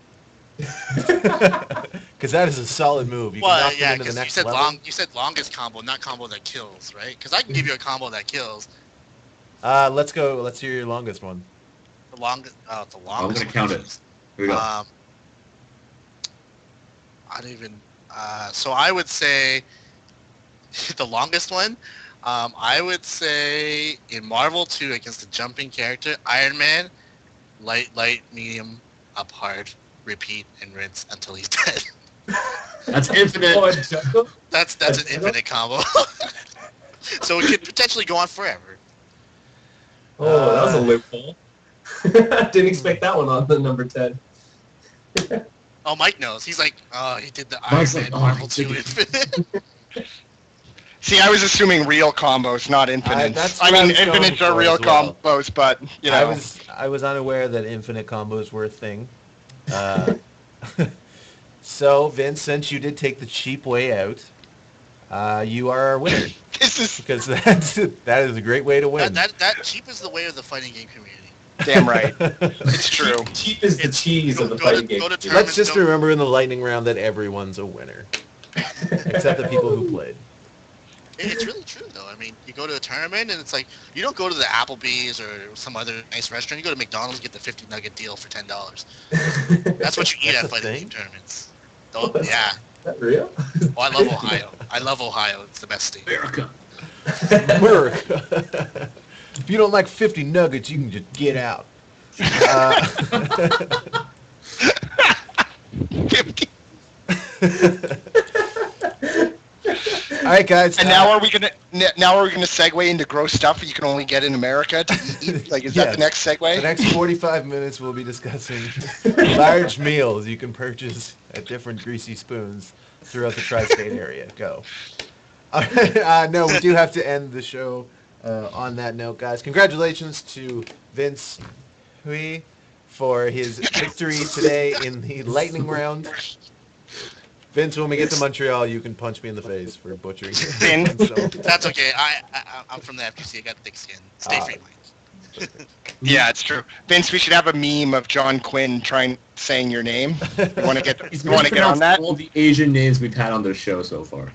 Because that is a solid move. You can Well, knock them yeah, into the because you next said level. you said longest combo, not combo that kills, right? Because I can give you a combo that kills. Let's go. Let's hear your longest one. The longest. Oh, the I'm longest. gonna count it. Here we go. I don't even. So I would say the longest one. I would say in Marvel 2 against the jumping character, Iron Man, light, medium, up hard, repeat, and rinse until he's dead. That's infinite. Oh, and Jungle? That's an infinite combo. So it could potentially go on forever. Oh, that was a loophole. Didn't expect that one on the number 10. Oh, Mike knows. He's like, oh, he did the Iron Mike's Man like, oh, Marvel he 2 did it. Infinite. See, I was assuming real combos, not infinites. that's I what I mean, was going infinites are for real as well. combos, but, you know. I was unaware that infinite combos were a thing. So, Vince, since you did take the cheap way out, you are our winner. This is Because that is a great way to win. that cheap is the way of the fighting game community. damn right. It's true. Cheap is the It's- cheese go- of the go to- fighting game. go to Let's just don't- remember in the lightning round that everyone's a winner. Except the people who played. It's really true, though. I mean, you go to a tournament, and it's like, you don't go to the Applebee's or some other nice restaurant. You go to McDonald's and get the 50 nugget deal for $10. That's what you eat That's at a fighting thing? game tournaments. Oh, yeah. Is that real? Oh, I love Ohio. I love Ohio. It's the best state. America. America. If you don't like 50 nuggets, you can just get out. 50. All right, guys. And now are we gonna segue into gross stuff you can only get in America to eat? Like, is that Yes. the next segue? The next 45 minutes, we'll be discussing large meals you can purchase at different greasy spoons throughout the tri-state area. Go. All right, no, we do have to end the show on that note, guys. Congratulations to Vince Hui for his victory today in the lightning round. Vince, when we get to Montreal, you can punch me in the face for butchering. Vince. So, That's okay. I'm from the FGC. I got thick skin. Stay free, Mike. Yeah, it's true. Vince, we should have a meme of John Quinn saying your name. You want to get He's on mispronounced that? all the Asian names we've had on the show so far.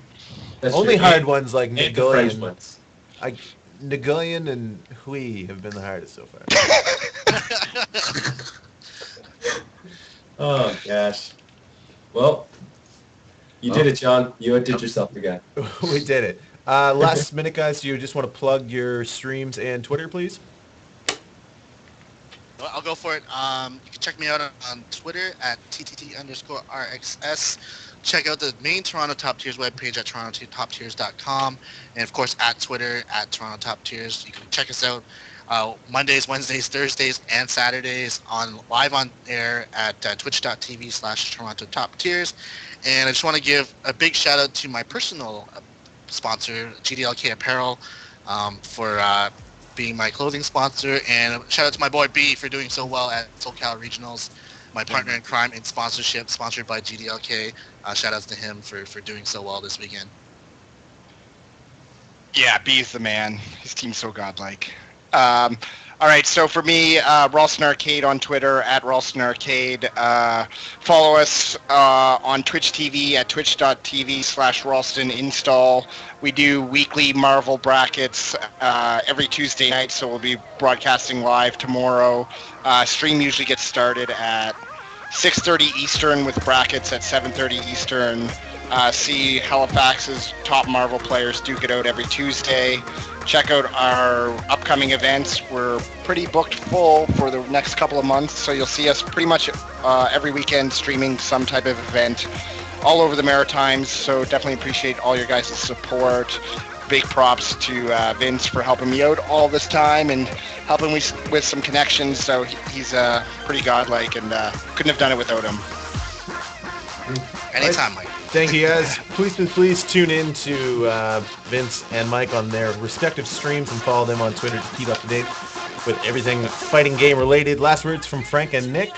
That's only true. hard ones like And the French Nagullion. ones. Nagullion and Hui have been the hardest so far. Oh, gosh. Well, you did it, John. You did yourself again. We did it. Last minute, guys, do you just want to plug your streams and Twitter, please? Well, I'll go for it. You can check me out on Twitter at TTT_RXS. Check out the main Toronto Top Tiers webpage at torontotoptiers.com. And, of course, at Twitter at Toronto Top Tiers. You can check us out Mondays, Wednesdays, Thursdays, and Saturdays live on air at twitch.tv/Toronto Top Tiers. And I just want to give a big shout out to my personal sponsor, GDLK Apparel, for being my clothing sponsor, and shout out to my boy B for doing so well at SoCal Regionals, my partner in crime in sponsorship, sponsored by GDLK. Shout outs to him for doing so well this weekend. Yeah, B's the man. His team's so godlike. All right, so for me, Ralston Arcade on Twitter, at Ralston Arcade. Follow us on Twitch TV at twitch.tv/Ralston install. We do weekly Marvel brackets every Tuesday night, so we'll be broadcasting live tomorrow. Stream usually gets started at 6:30 Eastern with brackets at 7:30 Eastern. See Halifax's top Marvel players duke it out every Tuesday. Check out our upcoming events. We're pretty booked full for the next couple of months, so you'll see us pretty much every weekend streaming some type of event all over the Maritimes, so definitely appreciate all your guys' support. Big props to Vince for helping me out all this time and helping me with some connections, so he's pretty godlike, and couldn't have done it without him. Anytime, Mike. Thank you, guys. Please tune in to Vince and Mike on their respective streams and follow them on Twitter to keep up to date with everything fighting game related. Last words from Frank and Nick.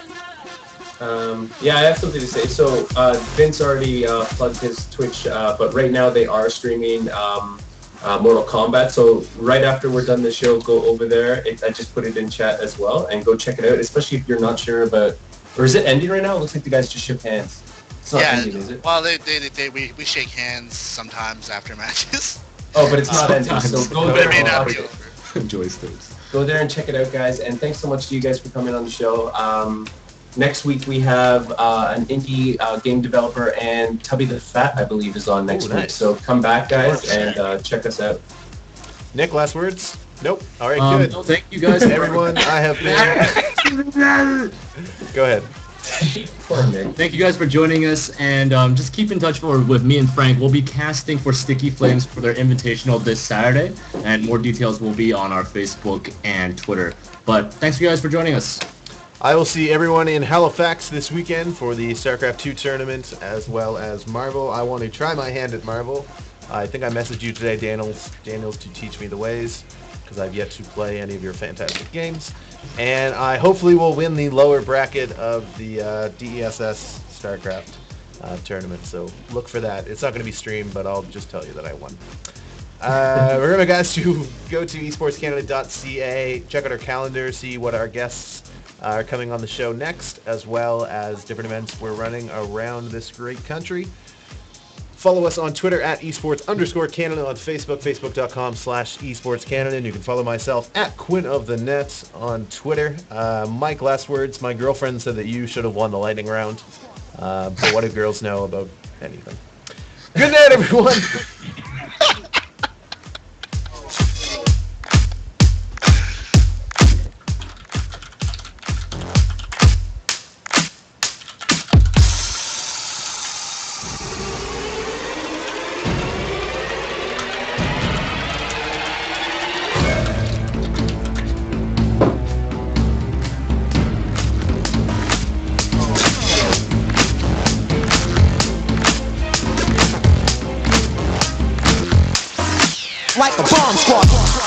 Yeah, I have something to say. So Vince already plugged his Twitch, but right now they are streaming Mortal Kombat. So right after we're done the show, go over there. I just put it in chat as well, and go check it out, especially if you're not sure about... Or is it ending right now? It looks like the guys just shook hands. It's not ending, is it? Well, we shake hands sometimes after matches. Oh, but it's not ending, so go there. It may not be over. Joysticks. Go there and check it out, guys. And thanks so much to you guys for coming on the show. Next week we have an indie game developer, and Tubby the Fat, I believe, is on next week. So come back, guys, and check us out. Nick, last words? Nope. All right, good. No, thank you guys, everyone. I have been. Go ahead. Thank you guys for joining us, and just keep in touch with me and Frank. We'll be casting for Sticky Flames for their Invitational this Saturday, and more details will be on our Facebook and Twitter. But thanks you guys for joining us. I will see everyone in Halifax this weekend for the StarCraft 2 tournament, as well as Marvel. I want to try my hand at Marvel. I think I messaged you today, Daniels, to teach me the ways, because I've yet to play any of your fantastic games. And I hopefully will win the lower bracket of the DESS StarCraft tournament, so look for that. It's not going to be streamed, but I'll just tell you that I won. Remember, guys, to go to EsportsCanada.ca, check out our calendar, see what our guests are coming on the show next, as well as different events we're running around this great country. Follow us on Twitter at esports_Canada, on Facebook, facebook.com/esportscanada, and you can follow myself at QuintOfTheNet on Twitter. Mike, last words. My girlfriend said that you should have won the lightning round, but what do girls know about anything? Good night, everyone! Like a bomb squad.